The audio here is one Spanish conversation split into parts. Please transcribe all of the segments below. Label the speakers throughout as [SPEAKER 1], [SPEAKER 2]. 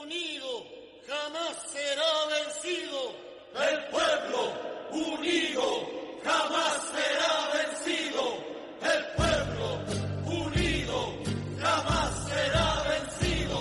[SPEAKER 1] unido jamás será vencido. El pueblo unido jamás será vencido. El pueblo unido jamás será vencido.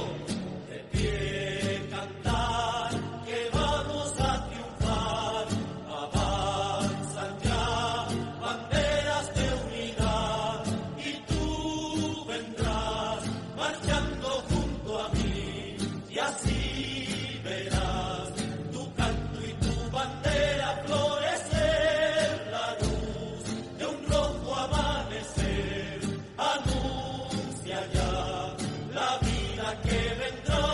[SPEAKER 1] De pie cantar que vamos a triunfar. Avanzan ya banderas de unidad y tú vendrás marchando junto a mí y así verás tu canto y tu bandera florecer, la luz de un rojo amanecer anuncia ya la vida que vendrá.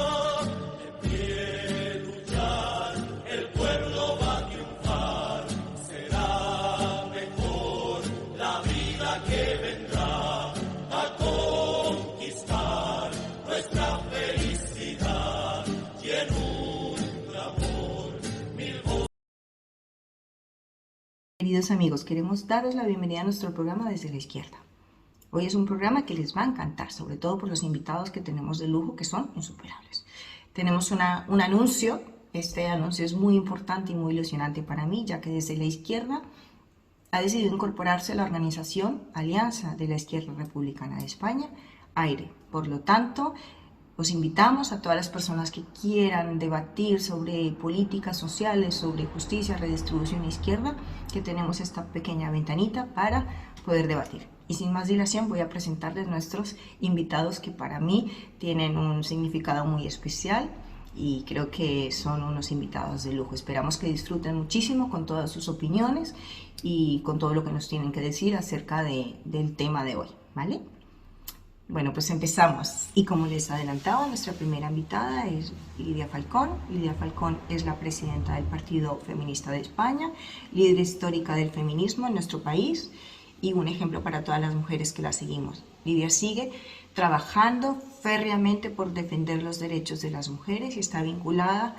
[SPEAKER 1] De pie luchar, el pueblo va a triunfar, será mejor la vida que vendrá a conquistar nuestra felicidad y en un amor mil voces.
[SPEAKER 2] Queridos amigos, queremos daros la bienvenida a nuestro programa Desde la Izquierda. Hoy es un programa que les va a encantar, sobre todo por los invitados que tenemos de lujo, que son insuperables. Tenemos un anuncio. Este anuncio es muy importante y muy ilusionante para mí, ya que Desde la Izquierda ha decidido incorporarse a la organización Alianza de la Izquierda Republicana de España, AIRE. Por lo tanto, os invitamos a todas las personas que quieran debatir sobre políticas sociales, sobre justicia, redistribución e izquierda, que tenemos esta pequeña ventanita para poder debatir. Y sin más dilación voy a presentarles nuestros invitados que para mí tienen un significado muy especial y creo que son unos invitados de lujo. Esperamos que disfruten muchísimo con todas sus opiniones y con todo lo que nos tienen que decir acerca del tema de hoy, ¿vale? Bueno, pues empezamos. Y como les adelantaba, nuestra primera invitada es Lidia Falcón. Lidia Falcón es la presidenta del Partido Feminista de España, líder histórica del feminismo en nuestro país y un ejemplo para todas las mujeres que la seguimos. Lidia sigue trabajando férreamente por defender los derechos de las mujeres y está vinculada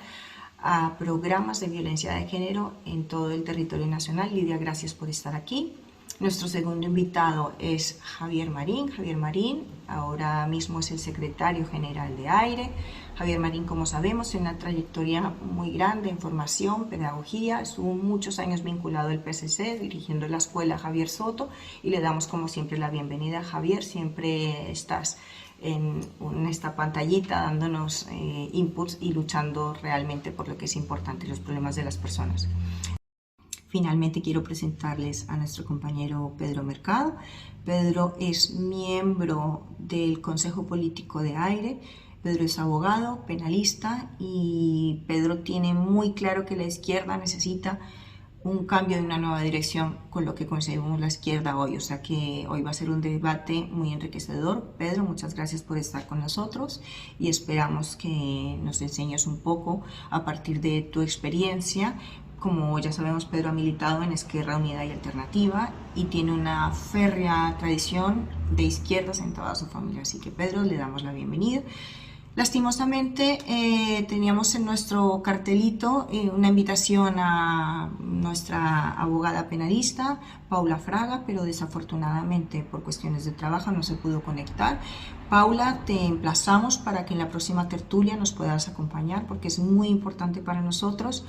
[SPEAKER 2] a programas de violencia de género en todo el territorio nacional. Lidia, gracias por estar aquí. Nuestro segundo invitado es Javier Marín. Javier Marín ahora mismo es el secretario general de AIRE. Javier Marín, como sabemos, tiene una trayectoria muy grande en formación, pedagogía. Estuvo muchos años vinculado al PSC, dirigiendo la escuela Javier Soto, y le damos como siempre la bienvenida. Javier, siempre estás en esta pantallita dándonos inputs y luchando realmente por lo que es importante, los problemas de las personas. Finalmente quiero presentarles a nuestro compañero Pedro Mercado. Pedro es miembro del Consejo Político de AIRE. Pedro es abogado, penalista, y Pedro tiene muy claro que la izquierda necesita un cambio de una nueva dirección con lo que conseguimos la izquierda hoy. O sea que hoy va a ser un debate muy enriquecedor. Pedro, muchas gracias por estar con nosotros y esperamos que nos enseñes un poco a partir de tu experiencia. Como ya sabemos, Pedro ha militado en Esquerra Unida y Alternativa y tiene una férrea tradición de izquierdas en toda su familia. Así que, Pedro, le damos la bienvenida. Lastimosamente, teníamos en nuestro cartelito una invitación a nuestra abogada penalista, Paula Fraga, pero desafortunadamente por cuestiones de trabajo no se pudo conectar. Paula, te emplazamos para que en la próxima tertulia nos puedas acompañar, porque es muy importante para nosotros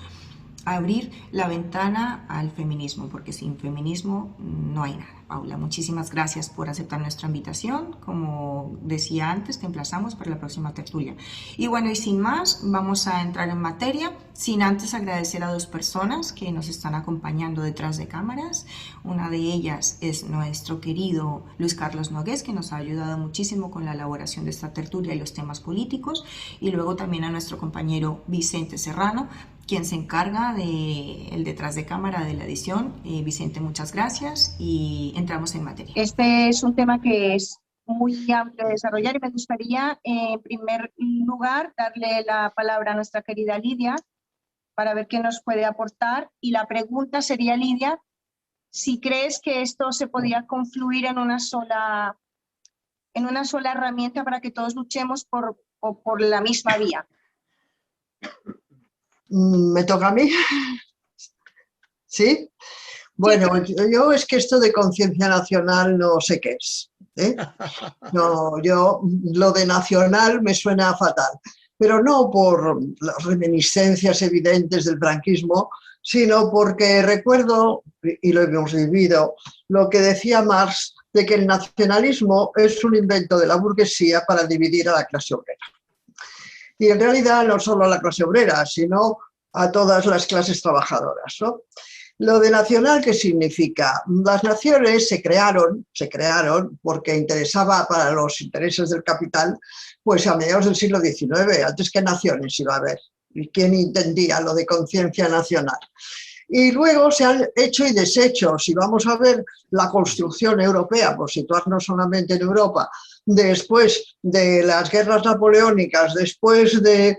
[SPEAKER 2] abrir la ventana al feminismo, porque sin feminismo no hay nada. Paula, muchísimas gracias por aceptar nuestra invitación. Como decía antes, te emplazamos para la próxima tertulia. Y bueno, y sin más, vamos a entrar en materia, sin antes agradecer a dos personas que nos están acompañando detrás de cámaras. Una de ellas es nuestro querido Luis Carlos Nogués, que nos ha ayudado muchísimo con la elaboración de esta tertulia y los temas políticos. Y luego también a nuestro compañero Vicente Serrano, quien se encarga del detrás de cámara de la edición. Vicente, muchas gracias y entramos en materia.
[SPEAKER 3] Este es un tema que es muy amplio de desarrollar y me gustaría, en primer lugar, darle la palabra a nuestra querida Lidia para ver qué nos puede aportar. Y la pregunta sería, Lidia, si crees que esto se podía confluir en una sola herramienta para que todos luchemos por la misma vía.
[SPEAKER 4] ¿Me toca a mí? ¿Sí? Bueno, yo es que esto de conciencia nacional no sé qué es, ¿eh? No, yo lo de nacional me suena fatal. pero no por las reminiscencias evidentes del franquismo, sino porque recuerdo, y lo hemos vivido, lo que decía Marx, de que el nacionalismo es un invento de la burguesía para dividir a la clase obrera. Y en realidad no solo a la clase obrera, sino a todas las clases trabajadoras, ¿no? Lo de nacional, ¿qué significa? Las naciones se crearon porque interesaba para los intereses del capital, pues a mediados del siglo XIX, antes que naciones iba a haber. ¿Y quién entendía lo de conciencia nacional? Y luego se han hecho y deshecho. Si vamos a ver la construcción europea, por situarnos solamente en Europa, después de las guerras napoleónicas, después de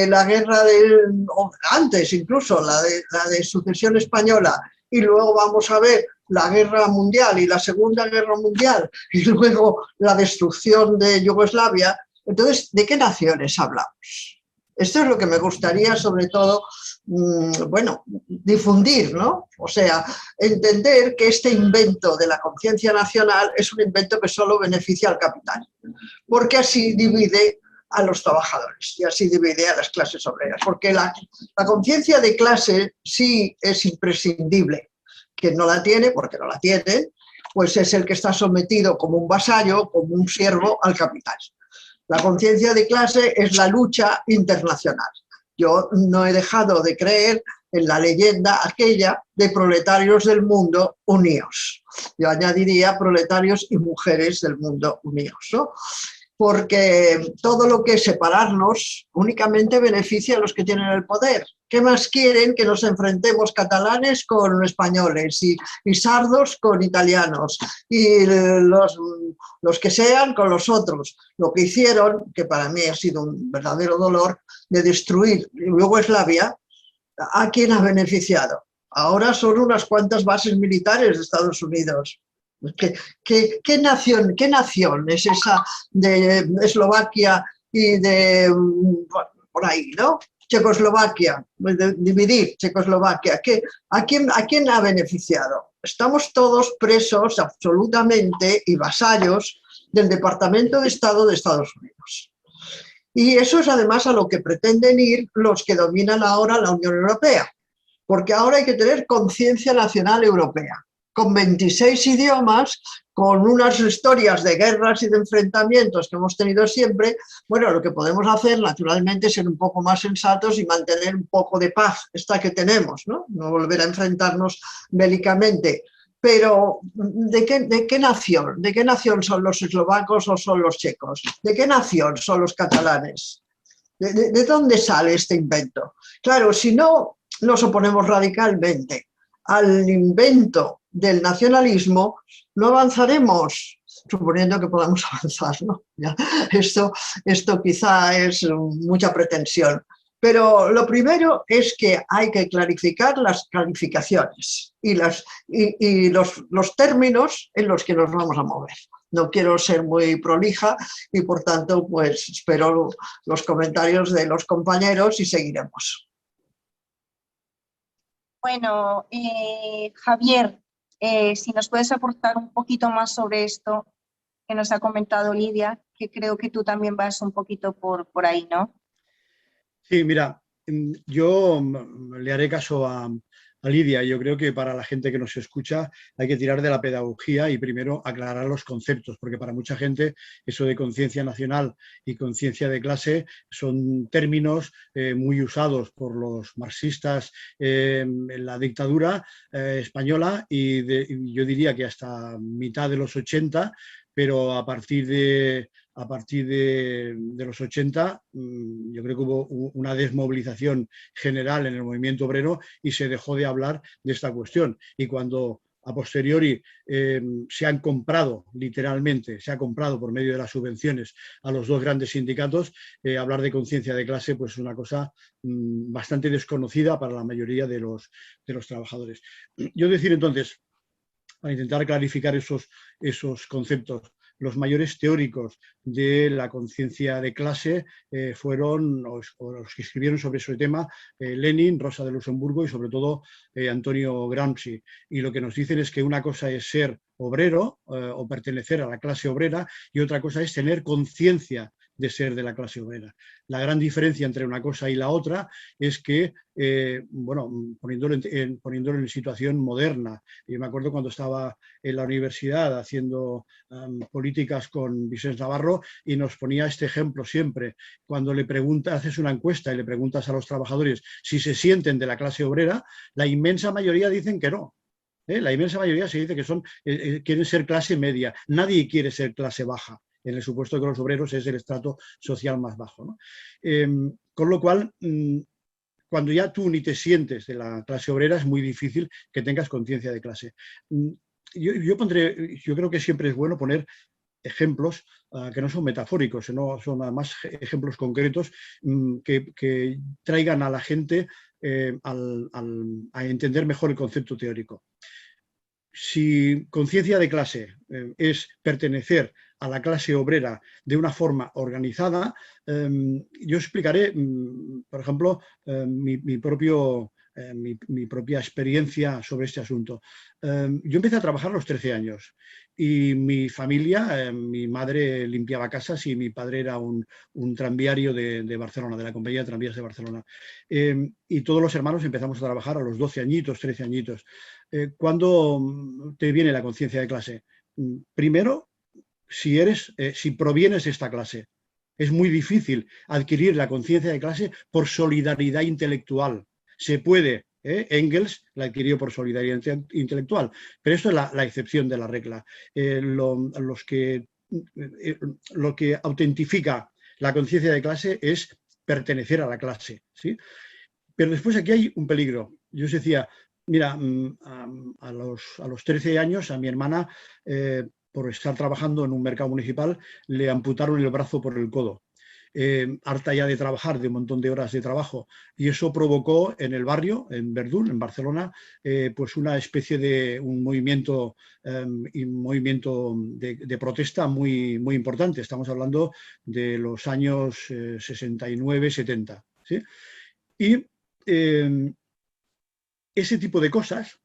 [SPEAKER 4] la guerra antes incluso, la de sucesión española, y luego vamos a ver la guerra mundial y la segunda guerra mundial, y luego la destrucción de Yugoslavia. Entonces, ¿de qué naciones hablamos? Esto es lo que me gustaría, sobre todo, bueno, difundir, ¿no? O sea, entender que este invento de la conciencia nacional es un invento que solo beneficia al capital, porque así divide a los trabajadores y así divide a las clases obreras, porque la conciencia de clase sí es imprescindible. Quien no la tiene, porque no la tiene, pues es el que está sometido como un vasallo, como un siervo al capital. La conciencia de clase es la lucha internacional. Yo no he dejado de creer en la leyenda aquella de proletarios del mundo unidos. Yo añadiría proletarios y mujeres del mundo unidos, ¿no? Porque todo lo que es separarnos únicamente beneficia a los que tienen el poder. ¿Qué más quieren que nos enfrentemos catalanes con españoles y sardos con italianos y los que sean con los otros? Lo que hicieron, que para mí ha sido un verdadero dolor, de destruir Yugoslavia, ¿a quién ha beneficiado? Ahora son unas cuantas bases militares de Estados Unidos. ¿Qué nación es esa de Eslovaquia y de por ahí, ¿no? Checoslovaquia, dividir Checoslovaquia. ¿A quién ha beneficiado? Estamos todos presos absolutamente y vasallos del Departamento de Estado de Estados Unidos. Y eso es además a lo que pretenden ir los que dominan ahora la Unión Europea, porque ahora hay que tener conciencia nacional europea, con 26 idiomas, con unas historias de guerras y de enfrentamientos que hemos tenido siempre. Bueno, lo que podemos hacer naturalmente es ser un poco más sensatos y mantener un poco de paz, esta que tenemos, ¿no? No volver a enfrentarnos bélicamente. Pero, ¿de qué nación? ¿De qué nación son los eslovacos o son los checos? ¿De qué nación son los catalanes? ¿De dónde sale este invento? Claro, si no nos oponemos radicalmente al invento del nacionalismo, no avanzaremos, suponiendo que podamos avanzar, ¿no? Ya, esto quizá es mucha pretensión. Pero lo primero es que hay que clarificar las calificaciones y los términos en los que nos vamos a mover. No quiero ser muy prolija y, por tanto, pues espero los comentarios de los compañeros y seguiremos.
[SPEAKER 3] Bueno, Javier, si nos puedes aportar un poquito más sobre esto que nos ha comentado Lidia, que creo que tú también vas un poquito por ahí, ¿no?
[SPEAKER 5] Sí, mira, yo le haré caso a Lidia. Yo creo que para la gente que nos escucha hay que tirar de la pedagogía y primero aclarar los conceptos, porque para mucha gente eso de conciencia nacional y conciencia de clase son términos muy usados por los marxistas en la dictadura española y yo diría que hasta mitad de los 80, pero a partir de los 80 yo creo que hubo una desmovilización general en el movimiento obrero y se dejó de hablar de esta cuestión. Y cuando a posteriori se han comprado, literalmente, se ha comprado por medio de las subvenciones a los dos grandes sindicatos, hablar de conciencia de clase pues es una cosa bastante desconocida para la mayoría de los trabajadores. Yo decir entonces, para intentar clarificar esos conceptos, los mayores teóricos de la conciencia de clase fueron los que escribieron sobre ese tema Lenin, Rosa de Luxemburgo y sobre todo Antonio Gramsci. Y lo que nos dicen es que una cosa es ser obrero o pertenecer a la clase obrera y otra cosa es tener conciencia de ser de la clase obrera. La gran diferencia entre una cosa y la otra es que, bueno, poniéndolo en situación moderna. Yo me acuerdo cuando estaba en la universidad haciendo políticas con Vicente Navarro y nos ponía este ejemplo siempre. Cuando haces una encuesta y le preguntas a los trabajadores si se sienten de la clase obrera, la inmensa mayoría dicen que no. La inmensa mayoría se dice que quieren ser clase media. Nadie quiere ser clase baja, en el supuesto de que los obreros es el estrato social más bajo, ¿no? Con lo cual, cuando ya tú ni te sientes de la clase obrera, es muy difícil que tengas conciencia de clase. Yo creo que siempre es bueno poner ejemplos que no son metafóricos, sino son además ejemplos concretos que traigan a la gente a entender mejor el concepto teórico. Si conciencia de clase es pertenecer a la clase obrera de una forma organizada, yo explicaré, por ejemplo, mi propia experiencia sobre este asunto. Yo empecé a trabajar a los 13 años y mi familia, mi madre limpiaba casas y mi padre era un tranviario de Barcelona, de la compañía de tranvías de Barcelona. Y todos los hermanos empezamos a trabajar a los 12 añitos, 13 añitos. ¿Cuándo te viene la conciencia de clase? Primero, si provienes de esta clase. Es muy difícil adquirir la conciencia de clase por solidaridad intelectual. Se puede, Engels la adquirió por solidaridad intelectual, pero esto es la excepción de la regla. Lo que autentifica la conciencia de clase es pertenecer a la clase, ¿sí? Pero después aquí hay un peligro. Yo os decía, mira, a los 13 años a mi hermana, por estar trabajando en un mercado municipal, le amputaron el brazo por el codo. Harta ya de trabajar, de un montón de horas de trabajo, y eso provocó en el barrio, en Verdún, en Barcelona, pues una especie de un movimiento de protesta muy, muy importante. Estamos hablando de los años 69, 70, ¿sí? Y ese tipo de cosas,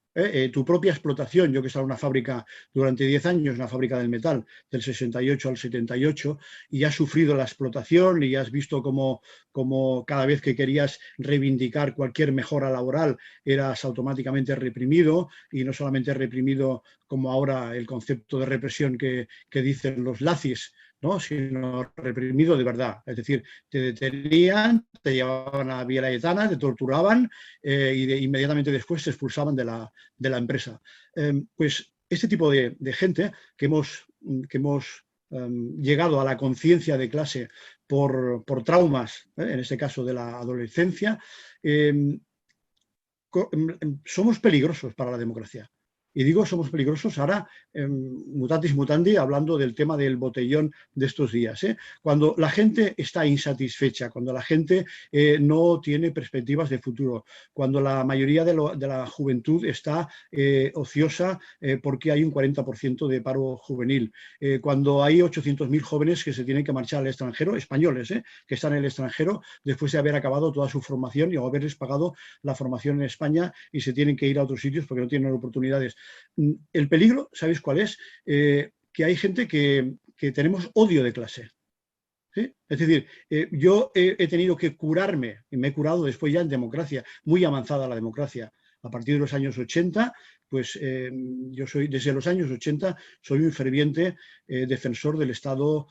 [SPEAKER 5] tu propia explotación, yo que estaba en una fábrica durante 10 años, una fábrica del metal, del 68 al 78, y has sufrido la explotación y has visto cómo cada vez que querías reivindicar cualquier mejora laboral eras automáticamente reprimido, y no solamente reprimido como ahora el concepto de represión que dicen los nazis, ¿no? Sino reprimido de verdad. Es decir, te detenían, te llevaban a Vía Laietana, te torturaban y inmediatamente después te expulsaban de la empresa. Pues este tipo de gente que hemos llegado a la conciencia de clase por traumas, en este caso de la adolescencia, somos peligrosos para la democracia. Y digo somos peligrosos ahora, mutatis mutandi, hablando del tema del botellón de estos días. Cuando la gente está insatisfecha, cuando la gente no tiene perspectivas de futuro, cuando la mayoría de la juventud está ociosa porque hay un 40% de paro juvenil, cuando hay 800.000 jóvenes que se tienen que marchar al extranjero, españoles, que están en el extranjero después de haber acabado toda su formación y haberles pagado la formación en España y se tienen que ir a otros sitios porque no tienen oportunidades. El peligro, ¿sabéis cuál es? Que hay gente que tenemos odio de clase. ¿Sí? Es decir, yo he tenido que curarme, y me he curado después ya en democracia, muy avanzada la democracia. A partir de los años 80, pues yo soy, desde los años 80, soy un ferviente defensor del Estado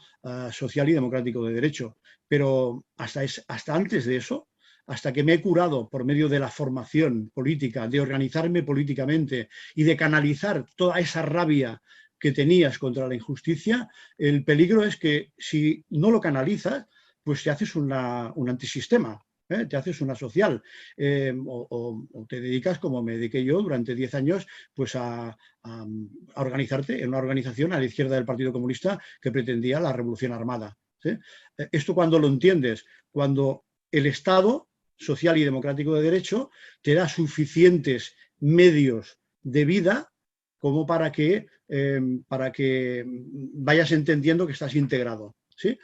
[SPEAKER 5] social y democrático de derecho. Pero hasta antes de eso, hasta que me he curado por medio de la formación política, de organizarme políticamente y de canalizar toda esa rabia que tenías contra la injusticia, el peligro es que si no lo canalizas, pues te haces un antisistema, te haces una social, o te dedicas, como me dediqué yo durante 10 años, pues a organizarte en una organización a la izquierda del Partido Comunista que pretendía la revolución armada, ¿sí? Esto cuando lo entiendes, cuando el Estado social y democrático de derecho te da suficientes medios de vida como para que vayas entendiendo que estás integrado, ¿sí?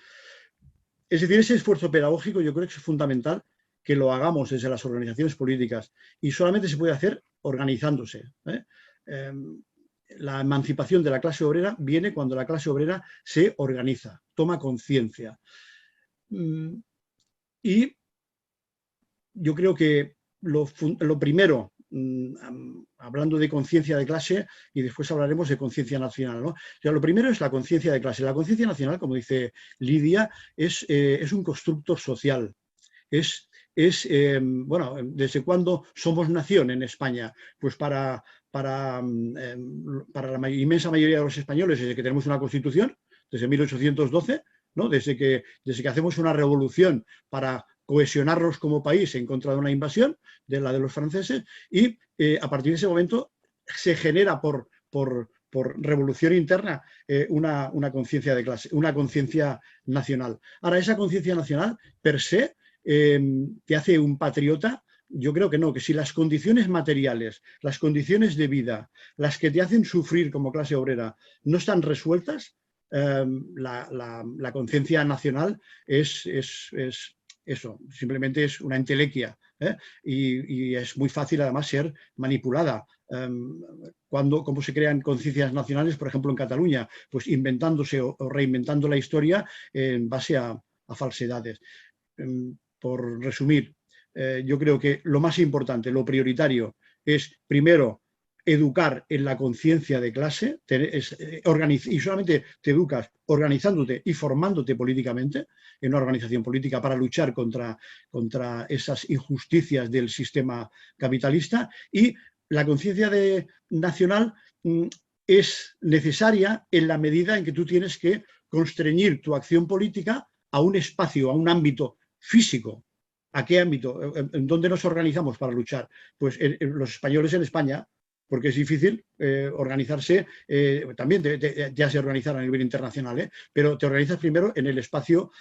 [SPEAKER 5] Es decir, ese esfuerzo pedagógico yo creo que es fundamental que lo hagamos desde las organizaciones políticas y solamente se puede hacer organizándose. La emancipación de la clase obrera viene cuando la clase obrera se organiza, toma conciencia. Y yo creo que lo primero, hablando de conciencia de clase, y después hablaremos de conciencia nacional, ¿no? O sea, lo primero es la conciencia de clase. La conciencia nacional, como dice Lidia, es un constructo social. Bueno, ¿desde cuándo somos nación en España? Pues para la inmensa mayoría de los españoles, desde que tenemos una Constitución, desde 1812, ¿no? Desde que hacemos una revolución para cohesionarnos como país en contra de una invasión, de la de los franceses, y a partir de ese momento se genera por revolución interna una conciencia de clase, una conciencia nacional. Ahora, esa conciencia nacional, per se, te hace un patriota. Yo creo que no, que si las condiciones materiales, las condiciones de vida, las que te hacen sufrir como clase obrera, no están resueltas, la conciencia nacional es eso, simplemente es una entelequia, ¿eh? Y es muy fácil además ser manipulada. ¿Cómo se crean conciencias nacionales, por ejemplo en Cataluña? Pues inventándose o reinventando la historia en base a falsedades. Por resumir, yo creo que lo más importante, lo prioritario, es primero educar en la conciencia de clase, y solamente te educas organizándote y formándote políticamente en una organización política para luchar contra esas injusticias del sistema capitalista. Y la conciencia nacional es necesaria en la medida en que tú tienes que constreñir tu acción política a un espacio, a un ámbito físico. ¿A qué ámbito? ¿En dónde nos organizamos para luchar? Pues los españoles en España, porque es difícil organizarse, también ya se organizan a nivel internacional, pero te organizas primero en el espacio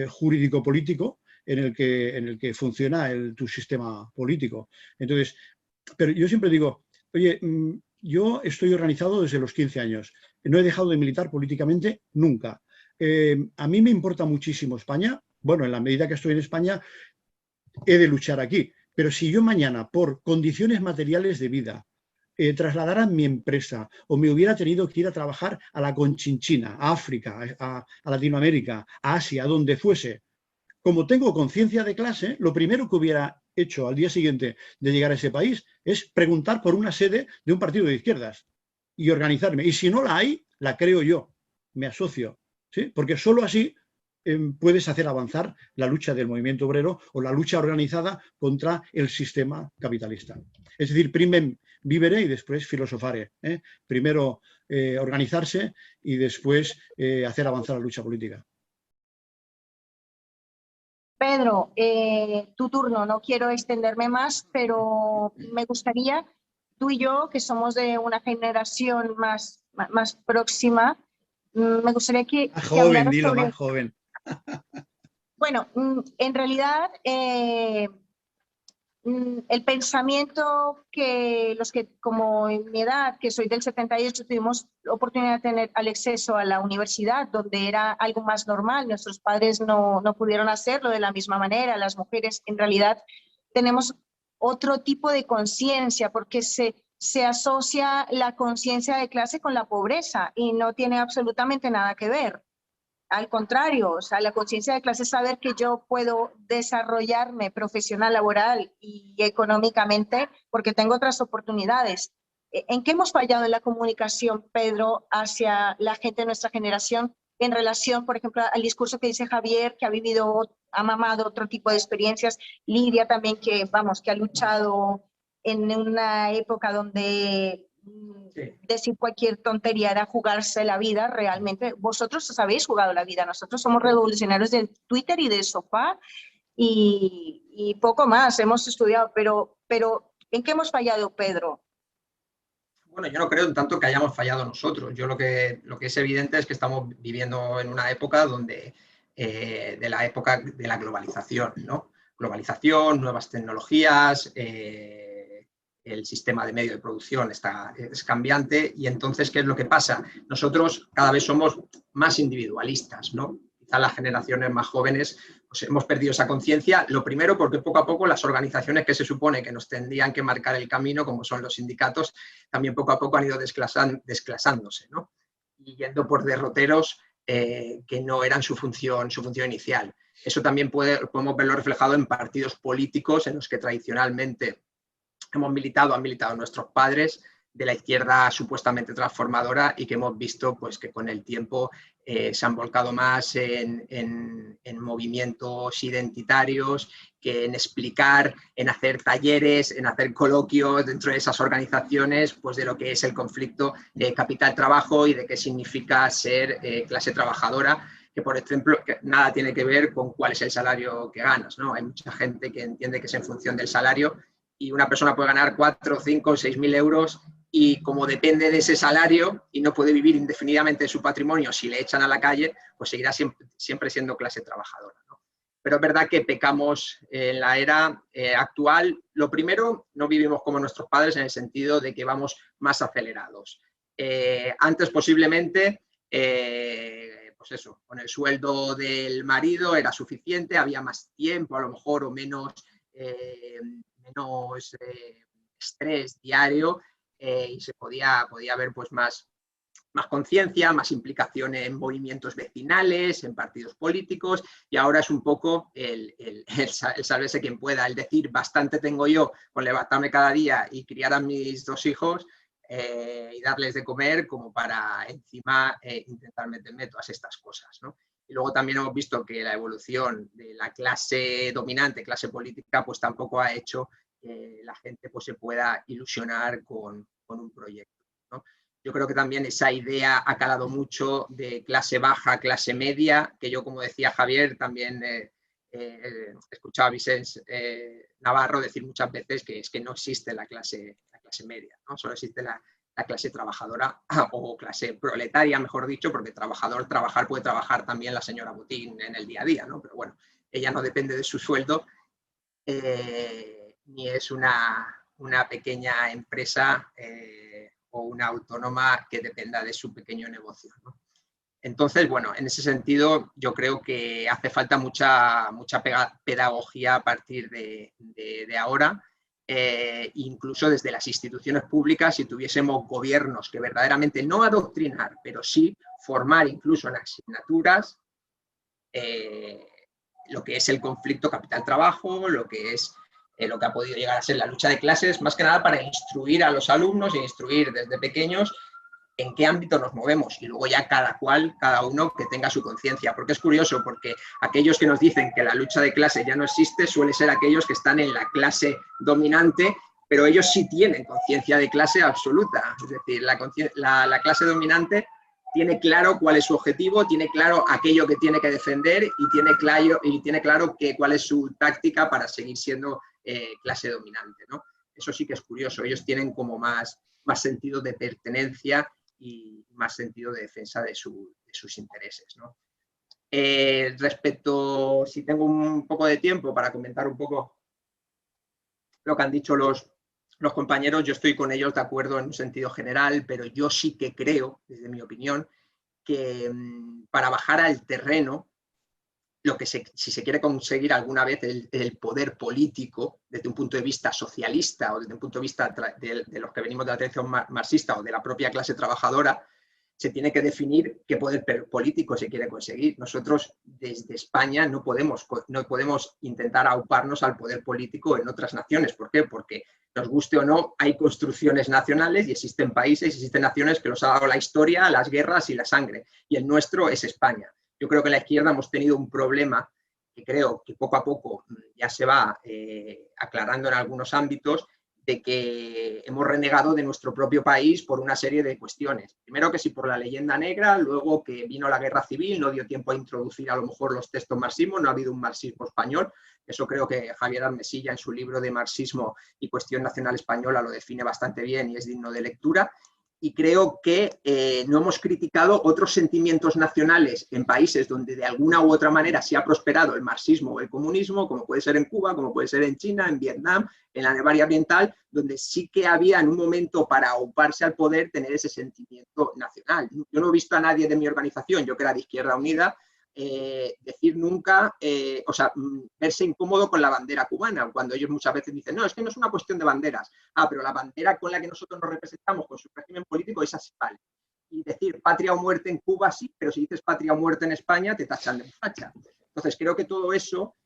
[SPEAKER 5] jurídico-político en el que funciona tu sistema político. Entonces, pero yo siempre digo, oye, yo estoy organizado desde los 15 años, no he dejado de militar políticamente nunca. A mí me importa muchísimo España. Bueno, en la medida que estoy en España, he de luchar aquí. Pero si yo mañana, por condiciones materiales de vida, trasladara mi empresa o me hubiera tenido que ir a trabajar a la Conchinchina, a África, a Latinoamérica, a Asia, a donde fuese, como tengo conciencia de clase, lo primero que hubiera hecho al día siguiente de llegar a ese país es preguntar por una sede de un partido de izquierdas y organizarme. Y si no la hay, la creo yo, me asocio, ¿sí? Porque solo así puedes hacer avanzar la lucha del movimiento obrero o la lucha organizada contra el sistema capitalista. Es decir, primero vivere y después filosofare. Primero organizarse y después hacer avanzar la lucha política.
[SPEAKER 3] Pedro, tu turno, no quiero extenderme más, pero me gustaría, tú y yo, que somos de una generación más próxima, me gustaría que
[SPEAKER 5] joven, dilo, sobre... más joven.
[SPEAKER 3] Bueno, en realidad el pensamiento que los que como en mi edad, que soy del 78, tuvimos la oportunidad de tener el acceso a la universidad, donde era algo más normal, nuestros padres no pudieron hacerlo de la misma manera, las mujeres en realidad tenemos otro tipo de conciencia, porque se asocia la conciencia de clase con la pobreza y no tiene absolutamente nada que ver. Al contrario, o sea, la conciencia de clase es saber que yo puedo desarrollarme profesional, laboral y económicamente porque tengo otras oportunidades. ¿En qué hemos fallado en la comunicación, Pedro, hacia la gente de nuestra generación en relación, por ejemplo, al discurso que dice Javier, que ha mamado otro tipo de experiencias, Lidia también, que ha luchado en una época donde decir cualquier tontería era jugarse la vida realmente? Vosotros os habéis jugado la vida, nosotros somos revolucionarios del Twitter y del sofá y poco más, hemos estudiado, pero ¿en qué hemos fallado, Pedro?
[SPEAKER 6] Bueno, yo no creo en tanto que hayamos fallado nosotros. Yo lo que es evidente es que estamos viviendo en una época donde, de la época de la globalización, ¿no? Globalización, nuevas tecnologías, el sistema de medio de producción es cambiante y entonces, ¿qué es lo que pasa? Nosotros cada vez somos más individualistas, ¿no? Quizá las generaciones más jóvenes pues hemos perdido esa conciencia, lo primero porque poco a poco las organizaciones que se supone que nos tendrían que marcar el camino, como son los sindicatos, también poco a poco han ido desclasándose, ¿no? Y yendo por derroteros que no eran su función inicial. Eso también podemos verlo reflejado en partidos políticos en los que tradicionalmente han militado nuestros padres, de la izquierda supuestamente transformadora, y que hemos visto pues, que con el tiempo se han volcado más en movimientos identitarios que en explicar, en hacer talleres, en hacer coloquios dentro de esas organizaciones pues, de lo que es el conflicto capital-trabajo y de qué significa ser clase trabajadora, que por ejemplo que nada tiene que ver con cuál es el salario que ganas, ¿no? Hay mucha gente que entiende que es en función del salario, y una persona puede ganar 4, 5, 6.000 euros y como depende de ese salario y no puede vivir indefinidamente de su patrimonio, si le echan a la calle, pues seguirá siempre siendo clase trabajadora, ¿no? Pero es verdad que pecamos en la era actual. Lo primero, no vivimos como nuestros padres en el sentido de que vamos más acelerados. Antes posiblemente, pues eso, con el sueldo del marido era suficiente, había más tiempo a lo mejor o menos estrés diario, y se podía haber pues más conciencia, más implicación en movimientos vecinales, en partidos políticos, y ahora es un poco el sálvese quien pueda, el decir bastante tengo yo con levantarme cada día y criar a mis 2 hijos y darles de comer como para encima intentar meterme todas estas cosas, ¿no? Y luego también hemos visto que la evolución de la clase dominante, clase política, pues tampoco ha hecho que la gente pues, se pueda ilusionar con un proyecto, ¿no? Yo creo que también esa idea ha calado mucho de clase baja, clase media, que yo, como decía Javier, también escuchaba a Vicens Navarro decir muchas veces que es que no existe la clase media, ¿no? Solo existe la clase trabajadora o clase proletaria, mejor dicho, porque trabajar puede trabajar también la señora Botín en el día a día, ¿no? Pero bueno, ella no depende de su sueldo, ni es una pequeña empresa o una autónoma que dependa de su pequeño negocio, ¿no? Entonces, bueno, en ese sentido yo creo que hace falta mucha pedagogía a partir de ahora. Incluso desde las instituciones públicas, si tuviésemos gobiernos que verdaderamente no adoctrinar, pero sí formar incluso en asignaturas lo que es el conflicto capital-trabajo, lo que es lo que ha podido llegar a ser la lucha de clases, más que nada para instruir a los alumnos e instruir desde pequeños en qué ámbito nos movemos, y luego ya cada uno que tenga su conciencia, porque es curioso, porque aquellos que nos dicen que la lucha de clase ya no existe suele ser aquellos que están en la clase dominante, pero ellos sí tienen conciencia de clase absoluta, es decir, la clase dominante tiene claro cuál es su objetivo, tiene claro aquello que tiene que defender y tiene claro cuál es su táctica para seguir siendo clase dominante, ¿no? Eso sí que es curioso, ellos tienen como más sentido de pertenencia y más sentido de defensa de sus intereses, ¿no? Respecto, si tengo un poco de tiempo para comentar un poco lo que han dicho los compañeros, yo estoy con ellos de acuerdo en un sentido general, pero yo sí que creo, desde mi opinión, que para bajar al terreno, si se quiere conseguir alguna vez el poder político desde un punto de vista socialista o desde un punto de vista de los que venimos de la tradición marxista o de la propia clase trabajadora, se tiene que definir qué poder político se quiere conseguir. Nosotros desde España no podemos intentar auparnos al poder político en otras naciones. ¿Por qué? Porque nos guste o no, hay construcciones nacionales y existen países, existen naciones que los ha dado la historia, las guerras y la sangre. Y el nuestro es España. Yo creo que en la izquierda hemos tenido un problema que creo que poco a poco ya se va aclarando en algunos ámbitos, de que hemos renegado de nuestro propio país por una serie de cuestiones. Primero que sí por la leyenda negra, luego que vino la guerra civil, no dio tiempo a introducir a lo mejor los textos marxismos, no ha habido un marxismo español. Eso creo que Javier Armesilla en su libro de Marxismo y Cuestión Nacional Española lo define bastante bien y es digno de lectura. Y creo que no hemos criticado otros sentimientos nacionales en países donde de alguna u otra manera sí ha prosperado el marxismo o el comunismo, como puede ser en Cuba, como puede ser en China, en Vietnam, en la Alemania Oriental, donde sí que había en un momento para auparse al poder tener ese sentimiento nacional. Yo no he visto a nadie de mi organización, yo que era de Izquierda Unida, decir nunca, verse incómodo con la bandera cubana, cuando ellos muchas veces dicen, no, es que no es una cuestión de banderas, pero la bandera con la que nosotros nos representamos, con su régimen político, esa sí vale. y decir patria o muerte en Cuba sí, pero si dices patria o muerte en España te tachan de facha. Entonces creo que todo eso,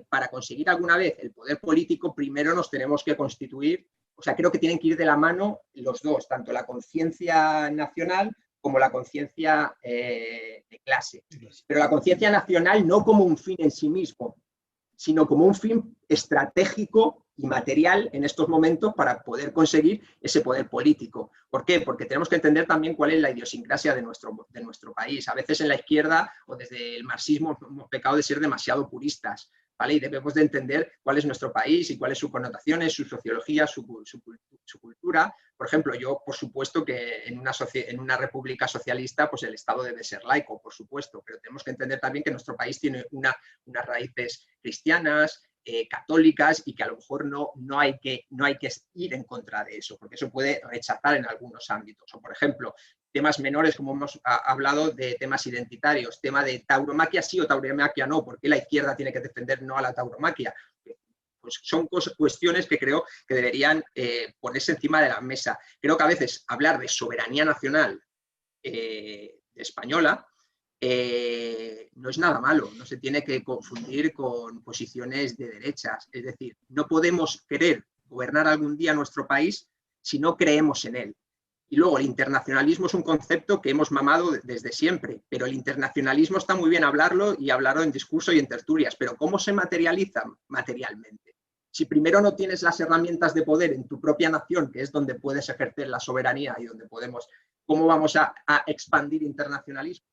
[SPEAKER 6] para conseguir alguna vez el poder político, primero nos tenemos que constituir, o sea, creo que tienen que ir de la mano los dos, tanto la conciencia nacional como la conciencia de clase. Pero la conciencia nacional no como un fin en sí mismo, sino como un fin estratégico y material en estos momentos para poder conseguir ese poder político. ¿Por qué? Porque tenemos que entender también cuál es la idiosincrasia de nuestro país. A veces en la izquierda o desde el marxismo hemos pecado de ser demasiado puristas, ¿vale? Y debemos de entender cuál es nuestro país y cuáles sus connotaciones, su sociología, su cultura. Por ejemplo, yo, por supuesto, que en una república socialista, pues el Estado debe ser laico, por supuesto, pero tenemos que entender también que nuestro país tiene unas raíces cristianas, católicas, y que a lo mejor no hay que ir en contra de eso, porque eso puede rechazar en algunos ámbitos. O, por ejemplo, temas menores, como hemos hablado de temas identitarios, tema de tauromaquia sí o tauromaquia no, porque la izquierda tiene que defender no a la tauromaquia. Pues son cuestiones que creo que deberían ponerse encima de la mesa. Creo que a veces hablar de soberanía nacional española no es nada malo, no se tiene que confundir con posiciones de derechas. Es decir, no podemos querer gobernar algún día nuestro país si no creemos en él. Y luego el internacionalismo es un concepto que hemos mamado desde siempre, pero el internacionalismo está muy bien hablarlo y hablarlo en discurso y en tertulias, pero ¿cómo se materializa materialmente? Si primero no tienes las herramientas de poder en tu propia nación, que es donde puedes ejercer la soberanía y donde podemos, ¿cómo vamos a expandir internacionalismo?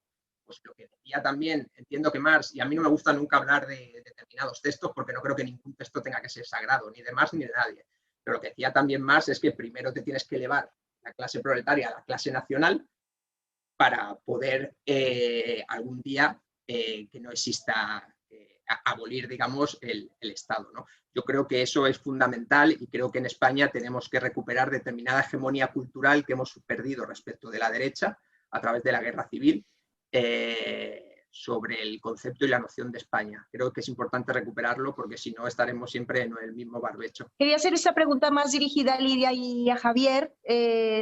[SPEAKER 6] Pues lo que decía también, entiendo que Marx, y a mí no me gusta nunca hablar de determinados textos porque no creo que ningún texto tenga que ser sagrado, ni de Marx ni de nadie, pero lo que decía también Marx es que primero te tienes que elevar la clase proletaria a la clase nacional para poder algún día que no exista, abolir, digamos, el Estado, ¿no? Yo creo que eso es fundamental y creo que en España tenemos que recuperar determinada hegemonía cultural que hemos perdido respecto de la derecha a través de la guerra civil sobre el concepto y la noción de España. Creo que es importante recuperarlo porque si no estaremos siempre en el mismo barbecho.
[SPEAKER 3] Quería hacer esta pregunta más dirigida a Lidia y a Javier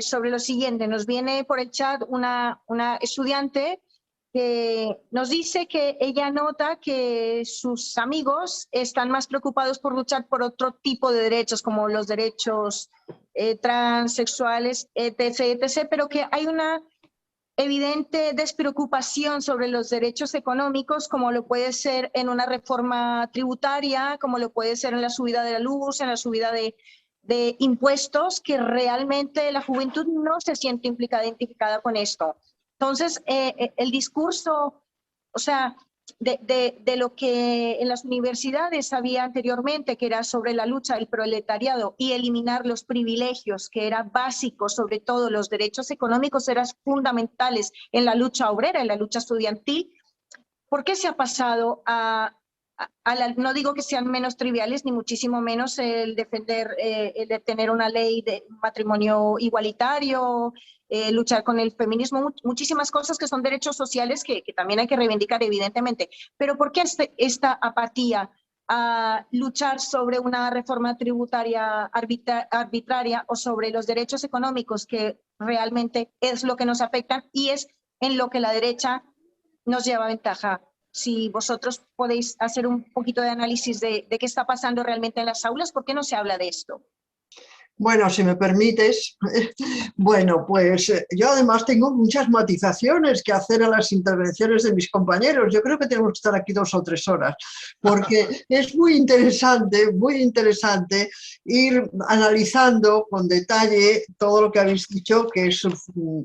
[SPEAKER 3] sobre lo siguiente. Nos viene por el chat una estudiante que nos dice que ella nota que sus amigos están más preocupados por luchar por otro tipo de derechos, como los derechos transexuales, etc., pero que hay una evidente despreocupación sobre los derechos económicos, como lo puede ser en una reforma tributaria, como lo puede ser en la subida de la luz, en la subida de impuestos, que realmente la juventud no se siente identificada con esto. Entonces, el discurso, o sea, de lo que en las universidades había anteriormente, que era sobre la lucha del proletariado y eliminar los privilegios, que era básico, sobre todo los derechos económicos eran fundamentales en la lucha obrera, en la lucha estudiantil. ¿Por qué se ha pasado no digo que sean menos triviales, ni muchísimo menos el defender, el de tener una ley de matrimonio igualitario, luchar con el feminismo, muchísimas cosas que son derechos sociales que también hay que reivindicar, evidentemente. Pero ¿por qué esta apatía a luchar sobre una reforma tributaria arbitraria o sobre los derechos económicos, que realmente es lo que nos afecta y es en lo que la derecha nos lleva ventaja? Si vosotros podéis hacer un poquito de análisis de qué está pasando realmente en las aulas, ¿por qué no se habla de esto?
[SPEAKER 4] Bueno, si me permites, bueno, pues yo además tengo muchas matizaciones que hacer a las intervenciones de mis compañeros. Yo creo que tenemos que estar aquí 2 o 3 horas, porque es muy interesante ir analizando con detalle todo lo que habéis dicho, que es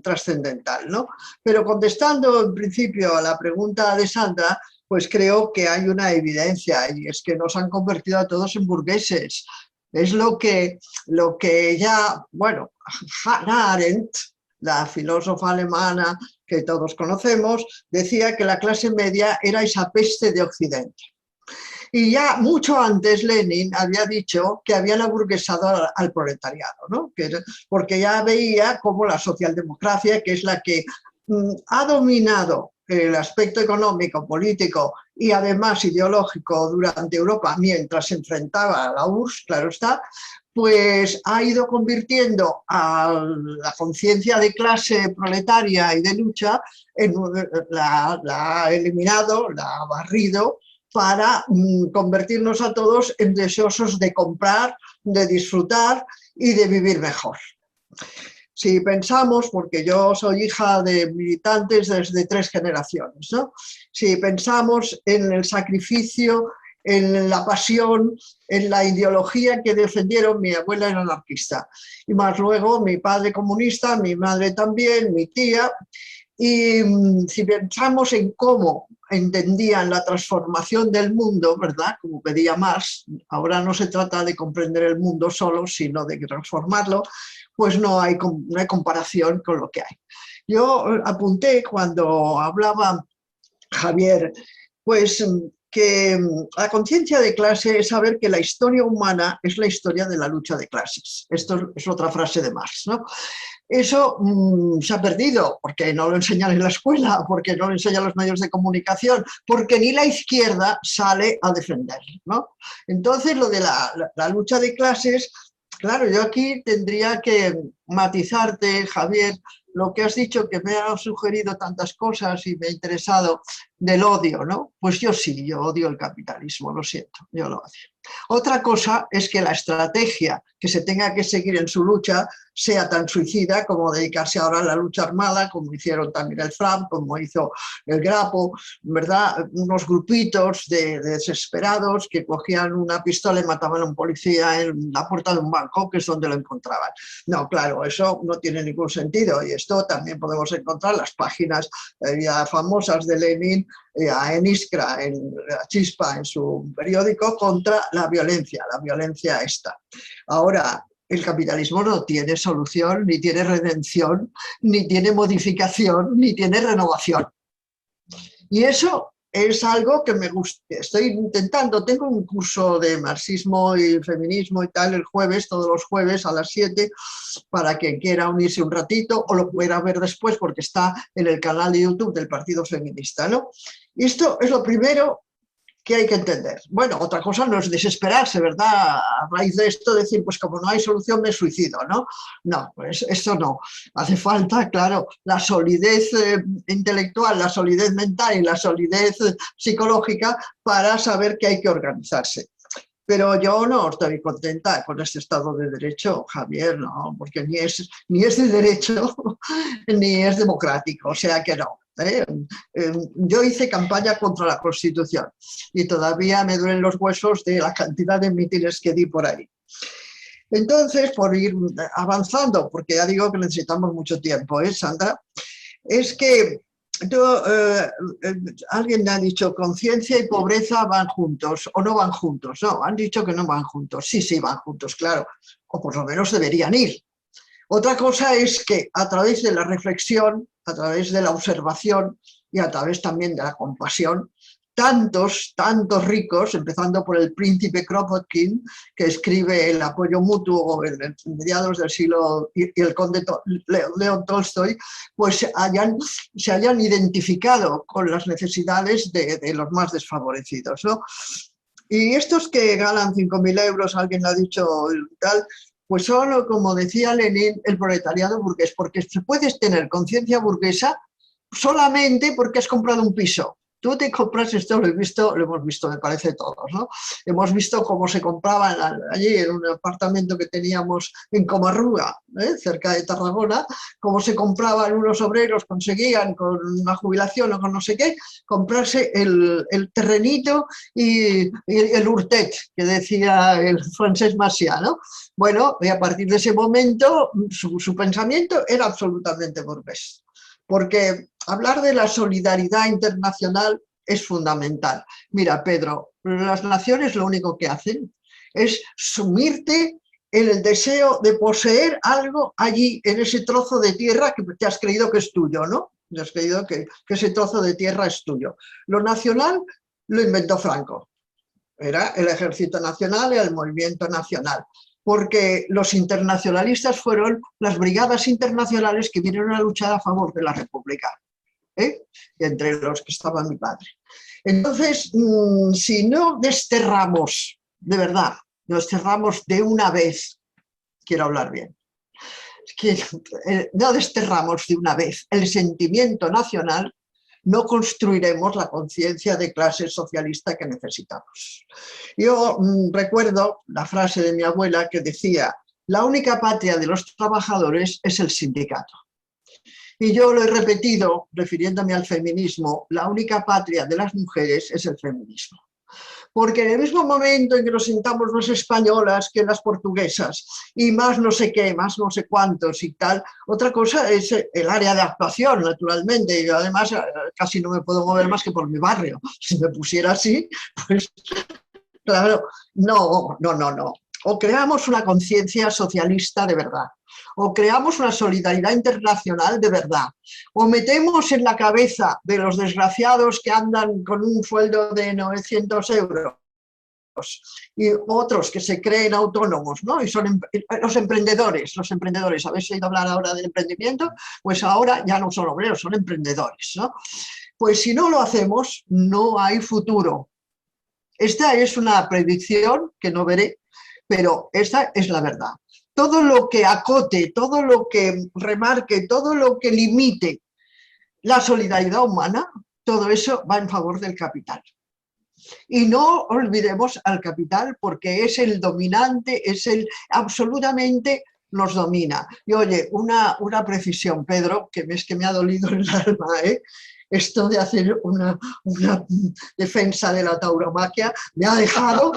[SPEAKER 4] trascendental, ¿no? Pero contestando en principio a la pregunta de Sandra, pues creo que hay una evidencia, y es que nos han convertido a todos en burgueses. Es lo que ya, bueno, Hannah Arendt, la filósofa alemana que todos conocemos, decía que la clase media era esa peste de Occidente. Y ya mucho antes Lenin había dicho que habían aburguesado al proletariado, ¿no? Porque ya veía cómo la socialdemocracia, que es la que ha dominado el aspecto económico, político y además ideológico durante Europa mientras se enfrentaba a la URSS, claro está, pues ha ido convirtiendo a la conciencia de clase proletaria y de lucha, la ha eliminado, la ha barrido para convertirnos a todos en deseosos de comprar, de disfrutar y de vivir mejor. Si pensamos, porque yo soy hija de militantes desde 3 generaciones, ¿no? Si pensamos en el sacrificio, en la pasión, en la ideología que defendieron, mi abuela era anarquista, y más luego mi padre comunista, mi madre también, mi tía, y si pensamos en cómo entendían la transformación del mundo, ¿verdad? Como pedía Marx, ahora no se trata de comprender el mundo solo, sino de transformarlo, pues no hay comparación con lo que hay. Yo apunté cuando hablaba Javier, pues que la conciencia de clase es saber que la historia humana es la historia de la lucha de clases. Esto es otra frase de Marx, ¿no? Eso se ha perdido porque no lo enseñan en la escuela, porque no lo enseñan los medios de comunicación, porque ni la izquierda sale a defenderlo, ¿no? Entonces, lo de la lucha de clases, claro, yo aquí tendría que matizarte, Javier, lo que has dicho, que me ha sugerido tantas cosas y me ha interesado del odio, ¿no? Pues yo sí, yo odio el capitalismo, lo siento, yo lo odio. Otra cosa es que la estrategia que se tenga que seguir en su lucha sea tan suicida como dedicarse ahora a la lucha armada, como hicieron también el FRAM, como hizo el Grapo, ¿verdad? Unos grupitos de desesperados que cogían una pistola y mataban a un policía en la puerta de un banco, que es donde lo encontraban. No, claro, eso no tiene ningún sentido, y esto también podemos encontrar las páginas ya famosas de Lenin en Iskra, en la Chispa, en su periódico, contra la violencia esta. Ahora, el capitalismo no tiene solución, ni tiene redención, ni tiene modificación, ni tiene renovación. Y eso es algo que me gusta. Estoy intentando, tengo un curso de marxismo y feminismo y tal el jueves, todos los jueves a las 7, para quien quiera unirse un ratito o lo pueda ver después porque está en el canal de YouTube del Partido Feminista, ¿no? Y esto es lo primero que hay que entender. Bueno, otra cosa no es desesperarse, ¿verdad? A raíz de esto decir, pues como no hay solución me suicido, ¿no? No, pues esto no. Hace falta, claro, la solidez intelectual, la solidez mental y la solidez psicológica para saber que hay que organizarse. Pero yo no estoy contenta con este Estado de Derecho, Javier, no, porque ni es de derecho ni es democrático, o sea que no. Yo hice campaña contra la Constitución y todavía me duelen los huesos de la cantidad de mítines que di por ahí. Entonces, por ir avanzando, porque ya digo que necesitamos mucho tiempo, Sandra, es que alguien ha dicho conciencia y pobreza van juntos o no van juntos. No, han dicho que no van juntos. Sí, van juntos, claro, o por lo menos deberían ir. Otra cosa es que a través de la reflexión, a través de la observación y a través también de la compasión, tantos ricos, empezando por el príncipe Kropotkin, que escribe El apoyo mutuo en mediados del siglo, y el conde León Tolstoy, pues se hayan identificado con las necesidades de los más desfavorecidos, ¿no? Y estos que ganan 5.000 euros, alguien ha dicho tal, pues son, como decía Lenin, el proletariado burgués, porque puedes tener conciencia burguesa solamente porque has comprado un piso. Tú te compras, esto lo hemos visto, me parece todos, ¿no? Hemos visto cómo se compraban allí en un apartamento que teníamos en Comarruga, cerca de Tarragona, cómo se compraban unos obreros, conseguían con una jubilación o con no sé qué, comprarse el terrenito y el Urtet, que decía el Francesc Macià, ¿no? Bueno, y a partir de ese momento su pensamiento era absolutamente burgués. Porque hablar de la solidaridad internacional es fundamental. Mira, Pedro, las naciones lo único que hacen es sumirte en el deseo de poseer algo allí, en ese trozo de tierra que te has creído que es tuyo, ¿no? Te has creído que ese trozo de tierra es tuyo. Lo nacional lo inventó Franco. Era el Ejército Nacional y el Movimiento Nacional. Porque los internacionalistas fueron las brigadas internacionales que vinieron a luchar a favor de la República. y entre los que estaba mi padre. Entonces, si no desterramos, de verdad, desterramos de una vez, quiero hablar bien, que no desterramos de una vez el sentimiento nacional, no construiremos la conciencia de clase socialista que necesitamos. Yo recuerdo la frase de mi abuela que decía: la única patria de los trabajadores es el sindicato. Y yo lo he repetido, refiriéndome al feminismo: la única patria de las mujeres es el feminismo. Porque en el mismo momento en que nos sintamos más españolas que las portuguesas, y más no sé qué, más no sé cuántos y tal, otra cosa es el área de actuación, naturalmente. Yo además casi no me puedo mover más que por mi barrio. Si me pusiera así, pues claro, no. O creamos una conciencia socialista de verdad, o creamos una solidaridad internacional de verdad, o metemos en la cabeza de los desgraciados que andan con un sueldo de 900 euros y otros que se creen autónomos, ¿no? Y son los emprendedores, ¿habéis oído hablar ahora del emprendimiento? Pues ahora ya no son obreros, son emprendedores, ¿no? Pues si no lo hacemos, no hay futuro. Esta es una predicción que no veré, pero esta es la verdad. Todo lo que acote, todo lo que remarque, todo lo que limite la solidaridad humana, todo eso va en favor del capital. Y no olvidemos al capital, porque es el dominante, es el absolutamente nos domina. Y oye, una precisión, Pedro, que es que me ha dolido el alma, esto de hacer una defensa de la tauromaquia me ha dejado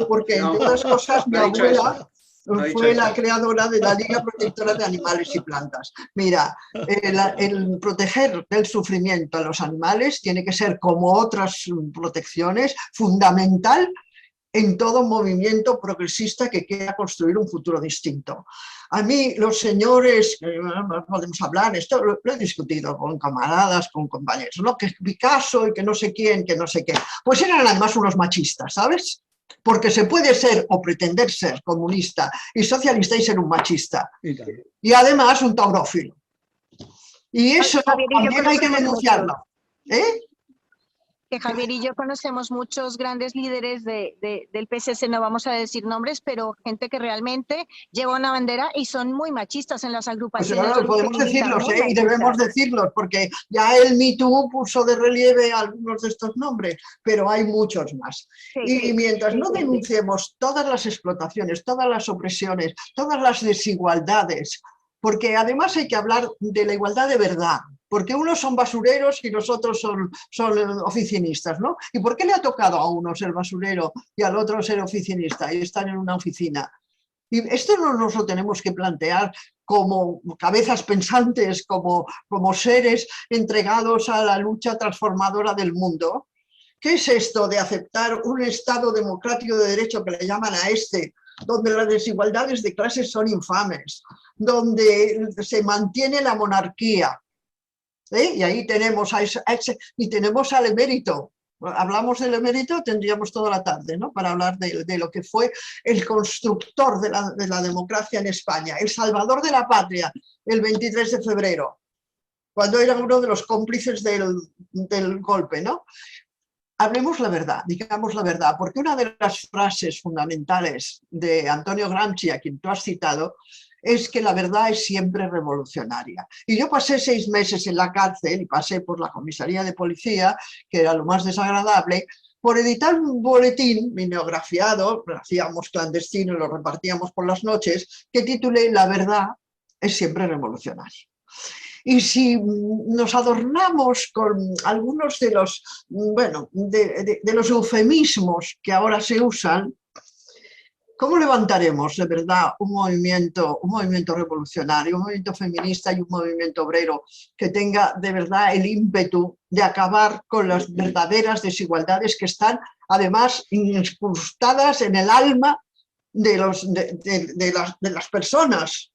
[SPEAKER 4] porque, entre otras cosas, mi abuela fue la creadora de la Liga Protectora de Animales y Plantas. Mira, el proteger del sufrimiento a los animales tiene que ser, como otras protecciones, fundamental en todo movimiento progresista que quiera construir un futuro distinto. A mí los señores, podemos hablar, esto lo he discutido con camaradas, con compañeros, ¿no? Que Picasso y que no sé quién, que no sé qué. Pues eran además unos machistas, ¿sabes? Porque se puede ser o pretender ser comunista y socialista y ser un machista. Y además un taurófilo. Y eso también hay que denunciarlo.
[SPEAKER 3] Que Javier y yo conocemos muchos grandes líderes del PSC, no vamos a decir nombres, pero gente que realmente lleva una bandera y son muy machistas en las agrupaciones.
[SPEAKER 4] Pues claro, podemos decirlos, y debemos decirlos, porque ya el Me Too puso de relieve algunos de estos nombres, pero hay muchos más. Y mientras no denunciemos todas las explotaciones, todas las opresiones, todas las desigualdades, porque además hay que hablar de la igualdad de verdad, porque unos son basureros y los otros son oficinistas, ¿no? ¿Y por qué le ha tocado a uno ser basurero y al otro ser oficinista y estar en una oficina? Y esto no nos lo tenemos que plantear como cabezas pensantes, como seres entregados a la lucha transformadora del mundo. ¿Qué es esto de aceptar un Estado democrático de derecho, que le llaman a donde las desigualdades de clases son infames, donde se mantiene la monarquía? Y ahí tenemos tenemos al emérito. Hablamos del emérito, tendríamos toda la tarde, ¿no? Para hablar de lo que fue el constructor de la democracia en España, el salvador de la patria, el 23 de febrero, cuando era uno de los cómplices del golpe, ¿no? Hablemos la verdad, digamos la verdad, porque una de las frases fundamentales de Antonio Gramsci, a quien tú has citado, es que la verdad es siempre revolucionaria. Y yo pasé 6 meses en la cárcel y pasé por la comisaría de policía, que era lo más desagradable, por editar un boletín mimeografiado, lo hacíamos clandestino y lo repartíamos por las noches, que titulé "La verdad es siempre revolucionaria". Y si nos adornamos con algunos de los, de los eufemismos que ahora se usan, ¿cómo levantaremos de verdad un movimiento revolucionario, un movimiento feminista y un movimiento obrero que tenga de verdad el ímpetu de acabar con las verdaderas desigualdades que están además incrustadas en el alma de las personas,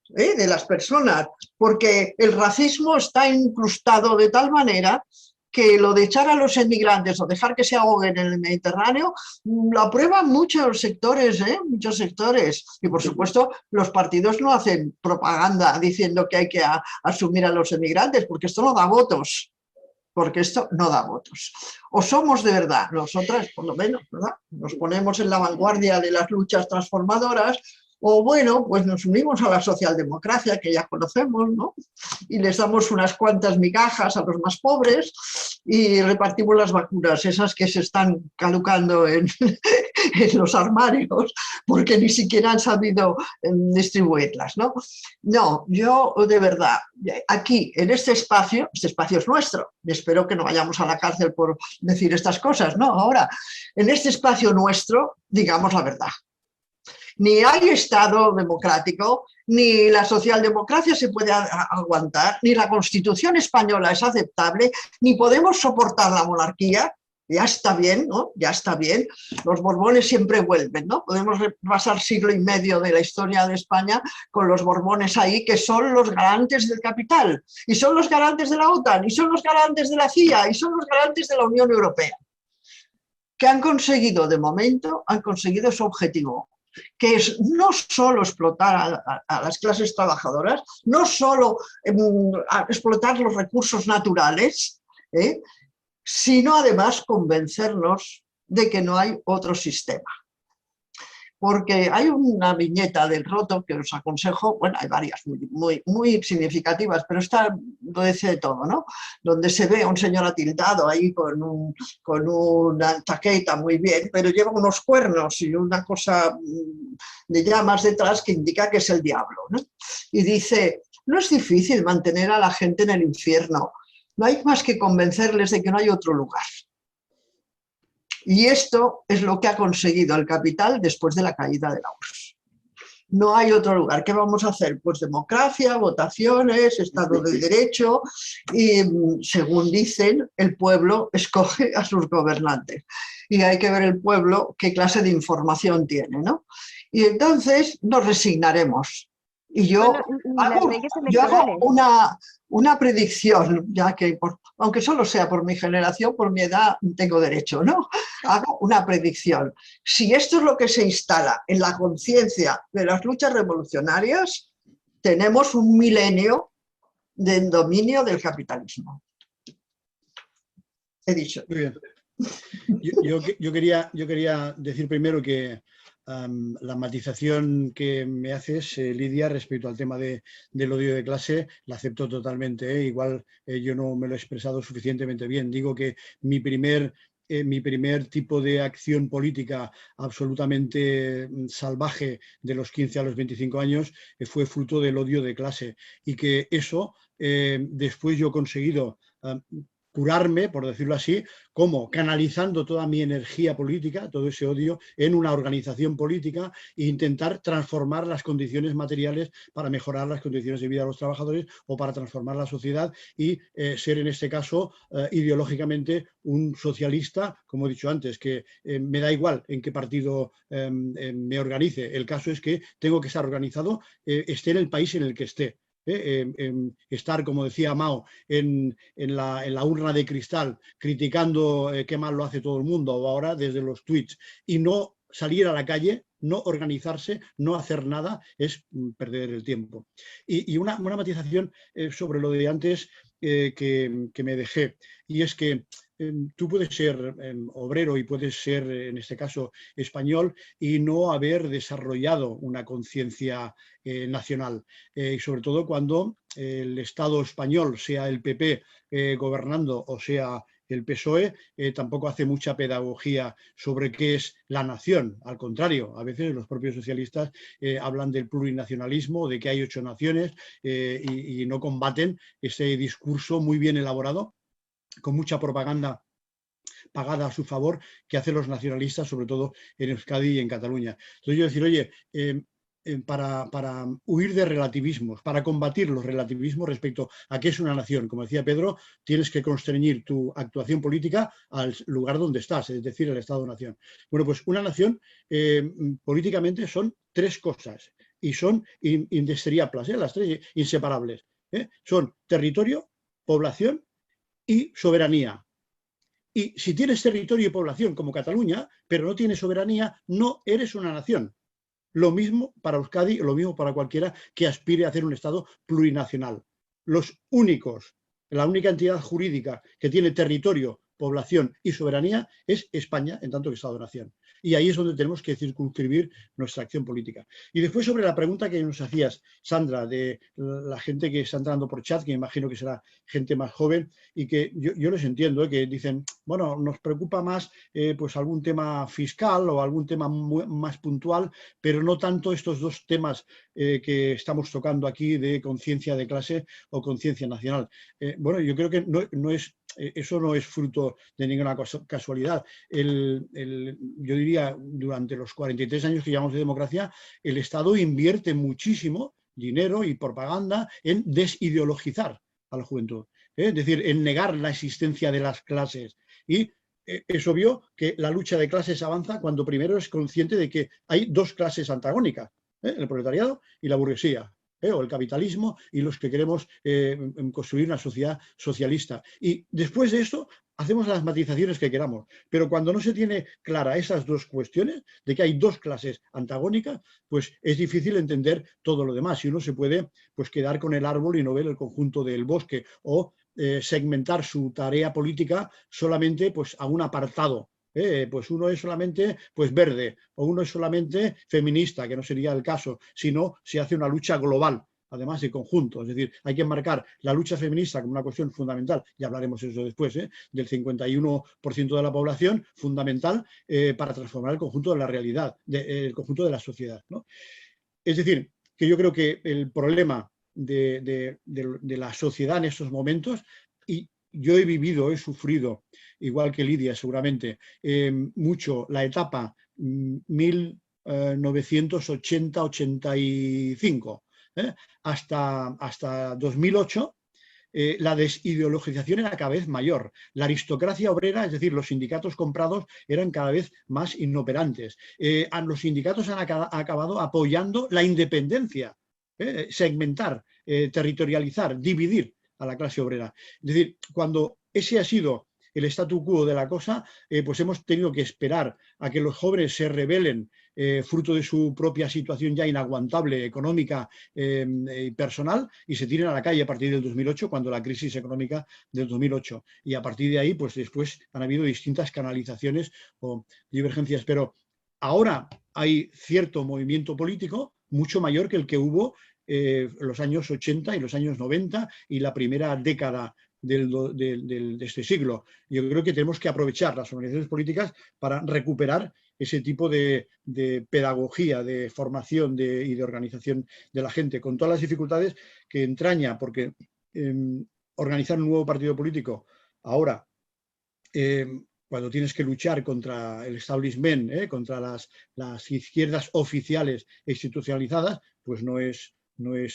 [SPEAKER 4] porque el racismo está incrustado de tal manera que lo de echar a los emigrantes o dejar que se ahoguen en el Mediterráneo lo aprueban muchos sectores, muchos sectores. Y por supuesto los partidos no hacen propaganda diciendo que hay que asumir a los emigrantes, porque esto no da votos. Porque esto no da votos. O somos de verdad, nosotras por lo menos, ¿verdad?, nos ponemos en la vanguardia de las luchas transformadoras, o bueno, pues nos unimos a la socialdemocracia que ya conocemos, ¿no?, y les damos unas cuantas migajas a los más pobres y repartimos las vacunas, esas que se están caducando en los armarios porque ni siquiera han sabido distribuirlas, ¿no? No, yo de verdad, aquí en este espacio es nuestro, y espero que no vayamos a la cárcel por decir estas cosas, ¿no? Ahora, en este espacio nuestro, digamos la verdad. Ni hay Estado democrático, ni la socialdemocracia se puede aguantar, ni la Constitución española es aceptable, ni podemos soportar la monarquía. Ya está bien, ¿no? Ya está bien. Los Borbones siempre vuelven, ¿no? Podemos repasar siglo y medio de la historia de España con los Borbones ahí, que son los garantes del capital, y son los garantes de la OTAN, y son los garantes de la CIA, y son los garantes de la Unión Europea. ¿Qué han conseguido de momento? Han conseguido su objetivo, que es no solo explotar a las clases trabajadoras, no solo explotar los recursos naturales, sino además convencernos de que no hay otro sistema. Porque hay una viñeta del Roto que os aconsejo, bueno, hay varias muy significativas, pero esta lo dice de todo, ¿no? Donde se ve a un señor atildado ahí con una chaqueta muy bien, pero lleva unos cuernos y una cosa de llamas detrás que indica que es el diablo, ¿no? Y dice, no es difícil mantener a la gente en el infierno, no hay más que convencerles de que no hay otro lugar. Y esto es lo que ha conseguido el capital después de la caída de la URSS. No hay otro lugar. ¿Qué vamos a hacer? Pues democracia, votaciones, Estado de Derecho y, según dicen, el pueblo escoge a sus gobernantes. Y hay que ver el pueblo qué clase de información tiene, ¿no? Y entonces nos resignaremos. Y yo, yo hago una predicción, ya que aunque solo sea por mi generación, por mi edad, tengo derecho, ¿no? Hago una predicción. Si esto es lo que se instala en la conciencia de las luchas revolucionarias, tenemos un milenio de dominio del capitalismo. He dicho.
[SPEAKER 5] Muy bien. Yo quería decir primero que la matización que me haces, Lidia, respecto al tema del odio de clase, la acepto totalmente. Igual yo no me lo he expresado suficientemente bien. Digo que mi primer tipo de acción política absolutamente salvaje de los 15 a los 25 años fue fruto del odio de clase, y que eso después yo he conseguido curarme, por decirlo así, como canalizando toda mi energía política, todo ese odio, en una organización política e intentar transformar las condiciones materiales para mejorar las condiciones de vida de los trabajadores o para transformar la sociedad y ser, en este caso, ideológicamente un socialista, como he dicho antes, que me da igual en qué partido me organice. El caso es que tengo que estar organizado, esté en el país en el que esté. Estar, como decía Mao, en la urna de cristal criticando qué mal lo hace todo el mundo, o ahora desde los tweets, y no salir a la calle, no organizarse, no hacer nada, es perder el tiempo. Y una matización sobre lo de antes que me dejé, y es que tú puedes ser obrero y puedes ser, en este caso, español y no haber desarrollado una conciencia nacional. Y sobre todo cuando el Estado español, sea el PP gobernando o sea el PSOE, tampoco hace mucha pedagogía sobre qué es la nación. Al contrario, a veces los propios socialistas hablan del plurinacionalismo, de que hay 8 naciones y no combaten ese discurso muy bien elaborado, con mucha propaganda pagada a su favor, que hacen los nacionalistas, sobre todo en Euskadi y en Cataluña. Entonces yo decir, oye, para huir de relativismos, para combatir los relativismos respecto a qué es una nación, como decía Pedro, tienes que constreñir tu actuación política al lugar donde estás, es decir, el Estado-nación. Bueno, pues una nación políticamente son 3 cosas y son indesteriables, las 3 inseparables. Son territorio, población y soberanía. Y si tienes territorio y población como Cataluña, pero no tienes soberanía, no eres una nación. Lo mismo para Euskadi, lo mismo para cualquiera que aspire a hacer un Estado plurinacional. La única entidad jurídica que tiene territorio, población y soberanía es España, en tanto que Estado-nación. Y ahí es donde tenemos que circunscribir nuestra acción política. Y después sobre la pregunta que nos hacías, Sandra, de la gente que está entrando por chat, que imagino que será gente más joven, y que yo les entiendo, que dicen, bueno, nos preocupa más pues algún tema fiscal o algún tema más puntual, pero no tanto estos dos temas que estamos tocando aquí de conciencia de clase o conciencia nacional. Bueno, yo creo que eso no es fruto de ninguna casualidad. Yo diría, durante los 43 años que llevamos de democracia, el Estado invierte muchísimo dinero y propaganda en desideologizar a la juventud, es decir, en negar la existencia de las clases. Y es obvio que la lucha de clases avanza cuando primero es consciente de que hay dos clases antagónicas, el proletariado y la burguesía. O el capitalismo y los que queremos construir una sociedad socialista. Y después de esto hacemos las matizaciones que queramos. Pero cuando no se tiene clara esas dos cuestiones, de que hay dos clases antagónicas, pues es difícil entender todo lo demás. Y uno se puede pues, quedar con el árbol y no ver el conjunto del bosque, o segmentar su tarea política solamente pues, a un apartado. Pues uno es solamente pues verde o uno es solamente feminista, que no sería el caso, sino se hace una lucha global, además de conjunto. Es decir, hay que marcar la lucha feminista como una cuestión fundamental, ya hablaremos de eso después, del 51% de la población, fundamental para transformar el conjunto de la realidad, el conjunto de la sociedad, ¿no? Es decir, que yo creo que el problema de la sociedad en estos momentos, y yo he vivido, he sufrido, igual que Lidia seguramente, mucho la etapa 1980-85 hasta 2008, la desideologización era cada vez mayor. La aristocracia obrera, es decir, los sindicatos comprados, eran cada vez más inoperantes. Los sindicatos han acabado apoyando la independencia, segmentar, territorializar, dividir a la clase obrera. Es decir, cuando ese ha sido el statu quo de la cosa, pues hemos tenido que esperar a que los jóvenes se rebelen fruto de su propia situación ya inaguantable económica y personal, y se tiren a la calle a partir del 2008, cuando la crisis económica del 2008. Y a partir de ahí, pues después han habido distintas canalizaciones o divergencias. Pero ahora hay cierto movimiento político mucho mayor que el que hubo los años 80 y los años 90 y la primera década de este siglo. Yo creo que tenemos que aprovechar las organizaciones políticas para recuperar ese tipo de pedagogía, de formación y de organización de la gente, con todas las dificultades que entraña, porque organizar un nuevo partido político ahora, cuando tienes que luchar contra el establishment, contra las izquierdas oficiales e institucionalizadas, pues no es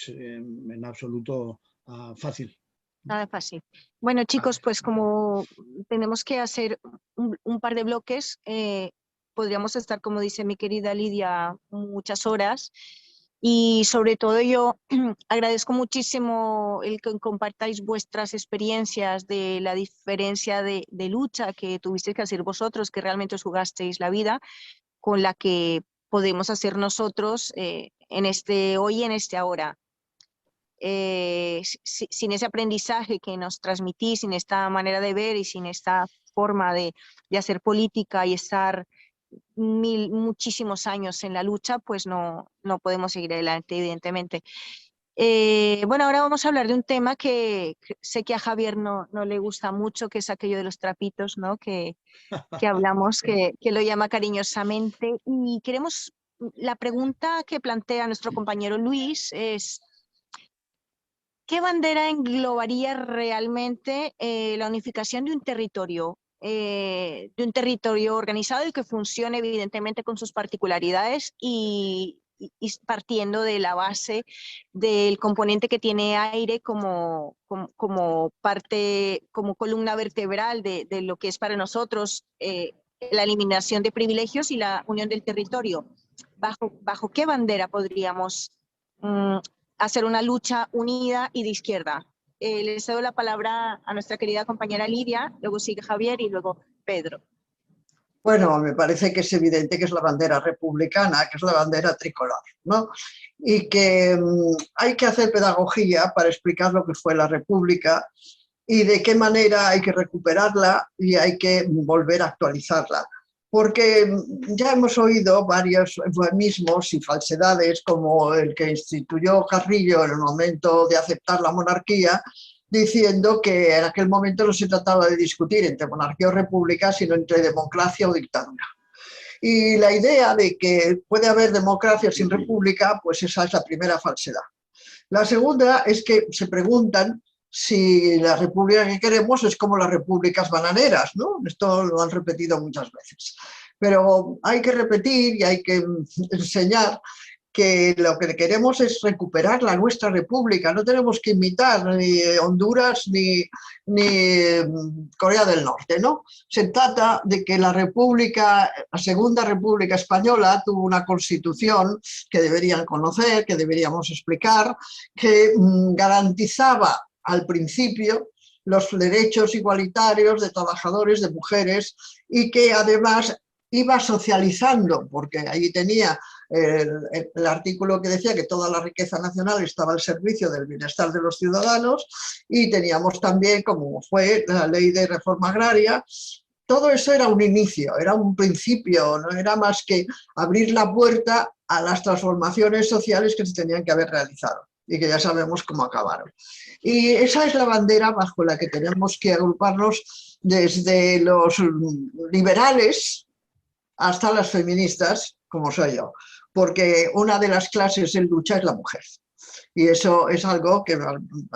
[SPEAKER 5] en absoluto fácil.
[SPEAKER 3] Nada fácil. Bueno, chicos, pues como tenemos que hacer un par de bloques, podríamos estar, como dice mi querida Lidia, muchas horas. Y sobre todo yo agradezco muchísimo el que compartáis vuestras experiencias de la diferencia de lucha que tuvisteis que hacer vosotros, que realmente os jugasteis la vida, con la que podemos hacer nosotros en este hoy y en este ahora. Sin ese aprendizaje que nos transmitís, sin esta manera de ver y sin esta forma de hacer política y estar muchísimos años en la lucha, pues no podemos seguir adelante, evidentemente. Bueno, ahora vamos a hablar de un tema que sé que a Javier no le gusta mucho, que es aquello de los trapitos, ¿no? que hablamos, que lo llama cariñosamente. Y la pregunta que plantea nuestro compañero Luis es: ¿qué bandera englobaría realmente la unificación de un territorio organizado y que funcione evidentemente con sus particularidades y partiendo de la base del componente que tiene aire como parte, como columna vertebral de lo que es para nosotros la eliminación de privilegios y la unión del territorio? ¿Bajo qué bandera podríamos hacer una lucha unida y de izquierda? le cedo la palabra a nuestra querida compañera Lidia, luego sigue Javier y luego Pedro.
[SPEAKER 4] Bueno, me parece que es evidente que es la bandera republicana, que es la bandera tricolor, ¿no? Y que hay que hacer pedagogía para explicar lo que fue la República y de qué manera hay que recuperarla y hay que volver a actualizarla. Porque ya hemos oído varios eufemismos y falsedades, como el que instituyó Carrillo en el momento de aceptar la monarquía, diciendo que en aquel momento no se trataba de discutir entre monarquía o república, sino entre democracia o dictadura. Y la idea de que puede haber democracia sin república, pues esa es la primera falsedad. La segunda es que se preguntan si la república que queremos es como las repúblicas bananeras, ¿no? Esto lo han repetido muchas veces. Pero hay que repetir y hay que enseñar que lo que queremos es recuperar la nuestra república, no tenemos que imitar ni Honduras ni Corea del Norte, ¿no? Se trata de que la Segunda República Española tuvo una constitución que deberían conocer, que deberíamos explicar, que garantizaba al principio los derechos igualitarios de trabajadores, de mujeres, y que además iba socializando, porque allí tenía el artículo que decía que toda la riqueza nacional estaba al servicio del bienestar de los ciudadanos, y teníamos también, como fue la ley de reforma agraria. Todo eso era un inicio, era un principio, no era más que abrir la puerta a las transformaciones sociales que se tenían que haber realizado y que ya sabemos cómo acabaron. Y esa es la bandera bajo la que tenemos que agruparnos, desde los liberales hasta las feministas, como soy yo, porque una de las clases en lucha es la mujer. Y eso es algo que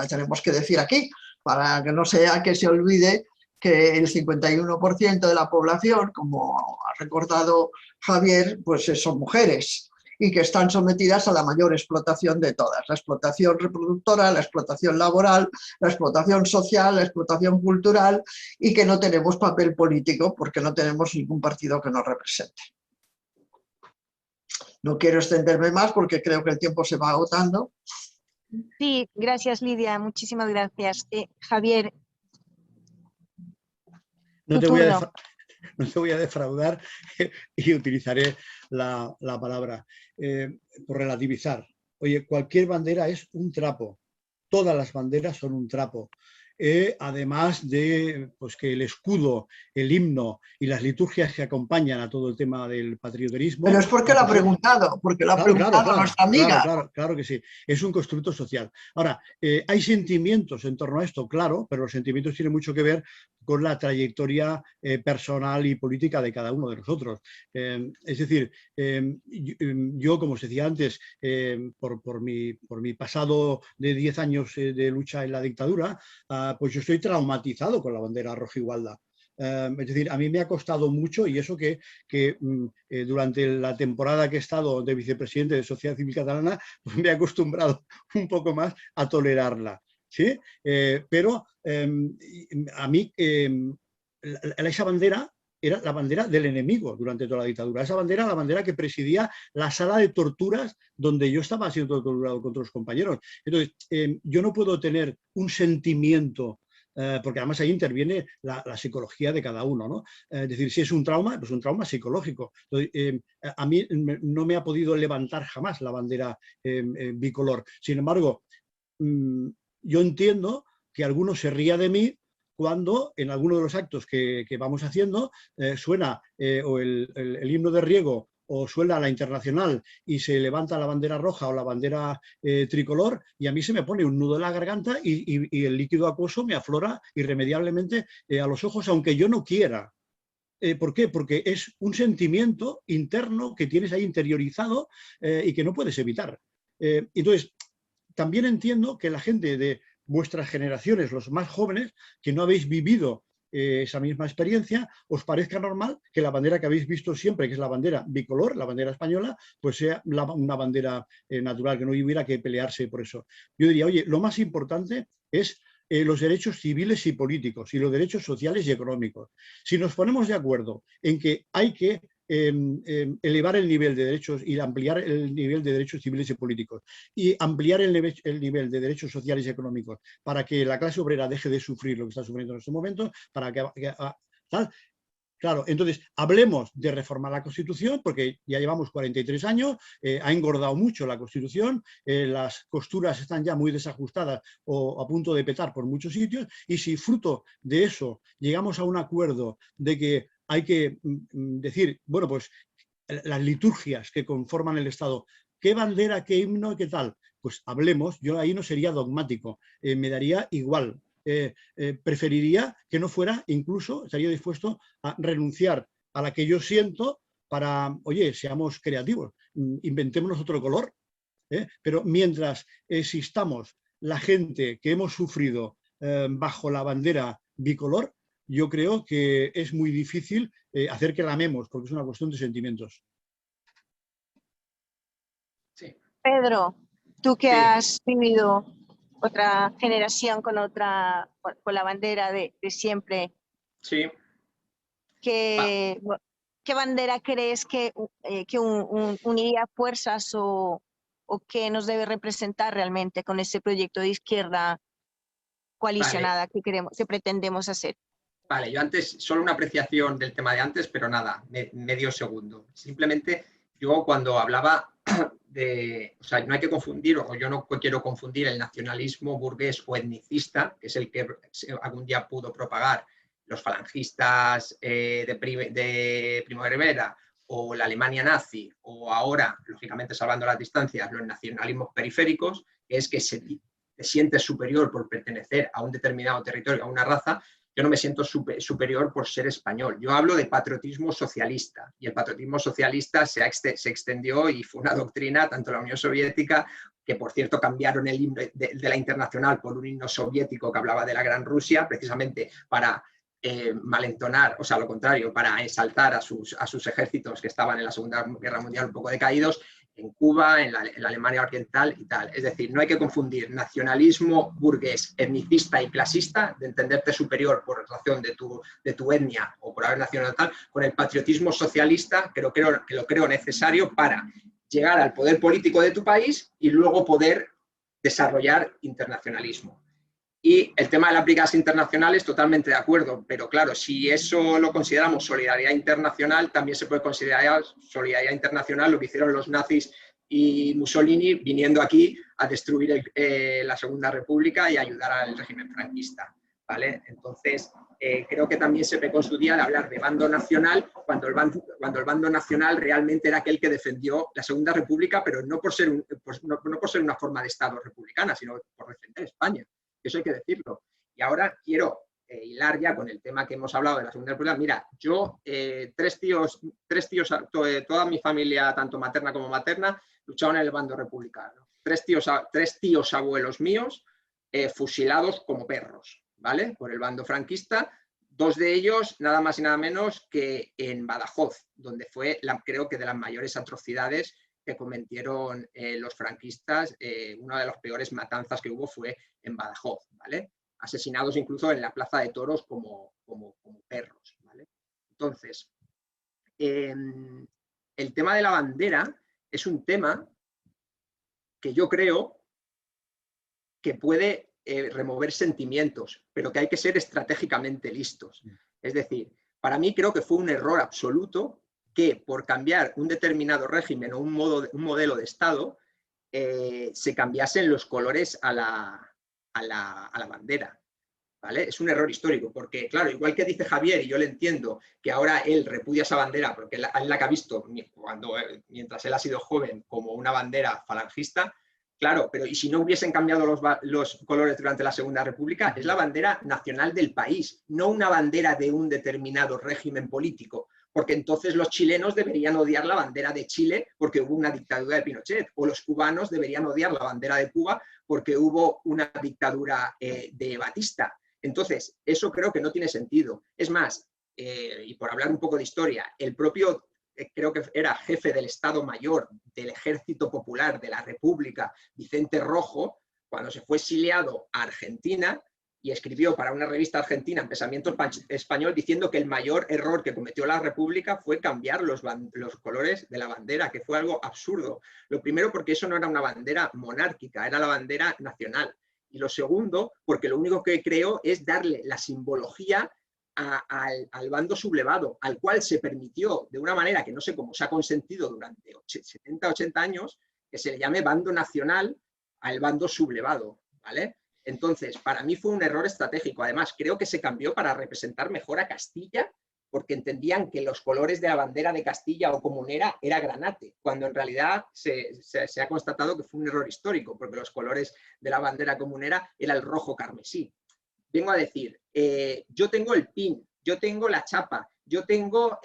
[SPEAKER 4] tenemos que decir aquí, para que no sea que se olvide que el 51% de la población, como ha recordado Javier, pues son mujeres, y que están sometidas a la mayor explotación de todas: la explotación reproductora, la explotación laboral, la explotación social, la explotación cultural, y que no tenemos papel político porque no tenemos ningún partido que nos represente. No quiero extenderme más porque creo que el tiempo se va agotando.
[SPEAKER 3] Sí, gracias Lidia, muchísimas gracias. Javier.
[SPEAKER 5] No te voy a defraudar y utilizaré la palabra por relativizar. Oye, cualquier bandera es un trapo. Todas las banderas son un trapo. Además de pues, que el escudo, el himno y las liturgias que acompañan a todo el tema del patrioterismo...
[SPEAKER 4] Pero es porque lo ha preguntado, nuestra amiga.
[SPEAKER 5] Claro que sí, es un constructo social. Ahora, hay sentimientos en torno a esto, claro, pero los sentimientos tienen mucho que ver con la trayectoria personal y política de cada uno de nosotros. Es decir, yo, como os decía antes, por mi pasado de 10 años de lucha en la dictadura, pues yo estoy traumatizado con la bandera roja igualda. Es decir, a mí me ha costado mucho, y eso que durante la temporada que he estado de vicepresidente de Sociedad Civil Catalana, pues me he acostumbrado un poco más a tolerarla. ¿Sí? Pero a mí esa bandera era la bandera del enemigo durante toda la dictadura. Esa bandera era la bandera que presidía la sala de torturas donde yo estaba siendo torturado con otros compañeros. Entonces, yo no puedo tener un sentimiento, porque además ahí interviene la psicología de cada uno, ¿no? Es decir, si es un trauma, pues un trauma psicológico. Entonces, a mí no me ha podido levantar jamás la bandera bicolor. Sin embargo, yo entiendo que alguno se ría de mí cuando en alguno de los actos que vamos haciendo suena o el himno de Riego o suena la Internacional y se levanta la bandera roja o la bandera tricolor, y a mí se me pone un nudo en la garganta y el líquido acuoso me aflora irremediablemente a los ojos, aunque yo no quiera. ¿Por qué? Porque es un sentimiento interno que tienes ahí interiorizado y que no puedes evitar. Entonces, también entiendo que la gente de vuestras generaciones, los más jóvenes, que no habéis vivido esa misma experiencia, os parezca normal que la bandera que habéis visto siempre, que es la bandera bicolor, la bandera española, pues sea una bandera natural, que no hubiera que pelearse por eso. Yo diría, oye, lo más importante es los derechos civiles y políticos y los derechos sociales y económicos. Si nos ponemos de acuerdo en que hay que elevar el nivel de derechos y ampliar el nivel de derechos civiles y políticos y ampliar el nivel de derechos sociales y económicos para que la clase obrera deje de sufrir lo que está sufriendo en este momento, para que tal. Claro, entonces hablemos de reformar la Constitución, porque ya llevamos 43 años, ha engordado mucho la Constitución, las costuras están ya muy desajustadas o a punto de petar por muchos sitios, y si fruto de eso llegamos a un acuerdo de que hay que decir, bueno, pues las liturgias que conforman el Estado, qué bandera, qué himno, qué tal, pues hablemos. Yo ahí no sería dogmático, me daría igual. Preferiría que no fuera, incluso estaría dispuesto a renunciar a la que yo siento para, oye, seamos creativos, inventémonos otro color, pero mientras existamos la gente que hemos sufrido bajo la bandera bicolor, yo creo que es muy difícil hacer que la amemos, porque es una cuestión de sentimientos.
[SPEAKER 6] Sí.
[SPEAKER 3] Pedro, tú que
[SPEAKER 6] Sí.
[SPEAKER 3] has vivido otra generación con con la bandera de siempre,
[SPEAKER 6] Sí.
[SPEAKER 3] ¿qué bandera crees que uniría fuerzas o qué nos debe representar realmente con este proyecto de izquierda coalicionada que pretendemos hacer?
[SPEAKER 6] Vale, yo antes, solo una apreciación del tema de antes, pero nada, medio segundo. Simplemente yo cuando hablaba o sea, no hay que confundir, o yo no quiero confundir el nacionalismo burgués o etnicista, que es el que algún día pudo propagar los falangistas de Primo de Rivera, o la Alemania nazi, o ahora, lógicamente salvando las distancias, los nacionalismos periféricos, que es que te sientes superior por pertenecer a un determinado territorio, a una raza. Yo no me siento superior por ser español. Yo hablo de patriotismo socialista, y el patriotismo socialista se extendió y fue una doctrina, tanto en la Unión Soviética, que por cierto cambiaron el himno de la Internacional por un himno soviético que hablaba de la Gran Rusia, precisamente para malentonar, o sea, lo contrario, para exaltar a sus ejércitos que estaban en la Segunda Guerra Mundial un poco decaídos, en Cuba, en la Alemania Oriental y tal. Es decir, no hay que confundir nacionalismo burgués, etnicista y clasista, de entenderte superior por razón de tu etnia o por haber nacido en tal, con el patriotismo socialista, que lo creo necesario para llegar al poder político de tu país y luego poder desarrollar internacionalismo. Y el tema de las brigadas internacionales, totalmente de acuerdo, pero claro, si eso lo consideramos solidaridad internacional, también se puede considerar solidaridad internacional lo que hicieron los nazis y Mussolini viniendo aquí a destruir la Segunda República y ayudar al régimen franquista, ¿vale? Entonces, creo que también se pecó en su día de hablar de bando nacional cuando el bando nacional realmente era aquel que defendió la Segunda República, pero no por ser una forma de Estado republicana, sino por defender España. Eso hay que decirlo. Y ahora quiero hilar ya con el tema que hemos hablado de la Segunda República. Mira, yo, tres tíos, toda mi familia, tanto materna como materna, luchaban en el bando republicano. Tres tíos abuelos míos fusilados como perros, ¿vale? Por el bando franquista. Dos de ellos, nada más y nada menos que en Badajoz, donde fue, creo que de las mayores atrocidades que cometieron los franquistas. Una de las peores matanzas que hubo fue en Badajoz, ¿vale? Asesinados incluso en la plaza de toros como perros, ¿vale? Entonces, el tema de la bandera es un tema que yo creo que puede remover sentimientos, pero que hay que ser estratégicamente listos. Es decir, para mí creo que fue un error absoluto que por cambiar un determinado régimen o un modelo de Estado se cambiasen los colores a la bandera, ¿vale? Es un error histórico, porque claro, igual que dice Javier, y yo le entiendo, que ahora él repudia esa bandera, porque él la que ha visto mientras él ha sido joven como una bandera falangista, claro, pero ¿y si no hubiesen cambiado los colores durante la Segunda República? Es la bandera nacional del país, no una bandera de un determinado régimen político, porque entonces los chilenos deberían odiar la bandera de Chile porque hubo una dictadura de Pinochet, o los cubanos deberían odiar la bandera de Cuba porque hubo una dictadura de Batista. Entonces, eso creo que no tiene sentido. Es más, y por hablar un poco de historia, el propio, creo que era jefe del Estado Mayor del Ejército Popular de la República, Vicente Rojo, cuando se fue exiliado a Argentina, y escribió para una revista argentina en Pensamiento Español diciendo que el mayor error que cometió la República fue cambiar los colores de la bandera, que fue algo absurdo. Lo primero, porque eso no era una bandera monárquica, era la bandera nacional. Y lo segundo, porque lo único que creó es darle la simbología al bando sublevado, al cual se permitió, de una manera que no sé cómo se ha consentido durante 70, 80 años, que se le llame bando nacional al bando sublevado, ¿vale? Entonces, para mí fue un error estratégico. Además, creo que se cambió para representar mejor a Castilla, porque entendían que los colores de la bandera de Castilla o comunera era granate, cuando en realidad se ha constatado que fue un error histórico, porque los colores de la bandera comunera era el rojo carmesí. Vengo a decir, yo tengo el pin, yo tengo la chapa, yo tengo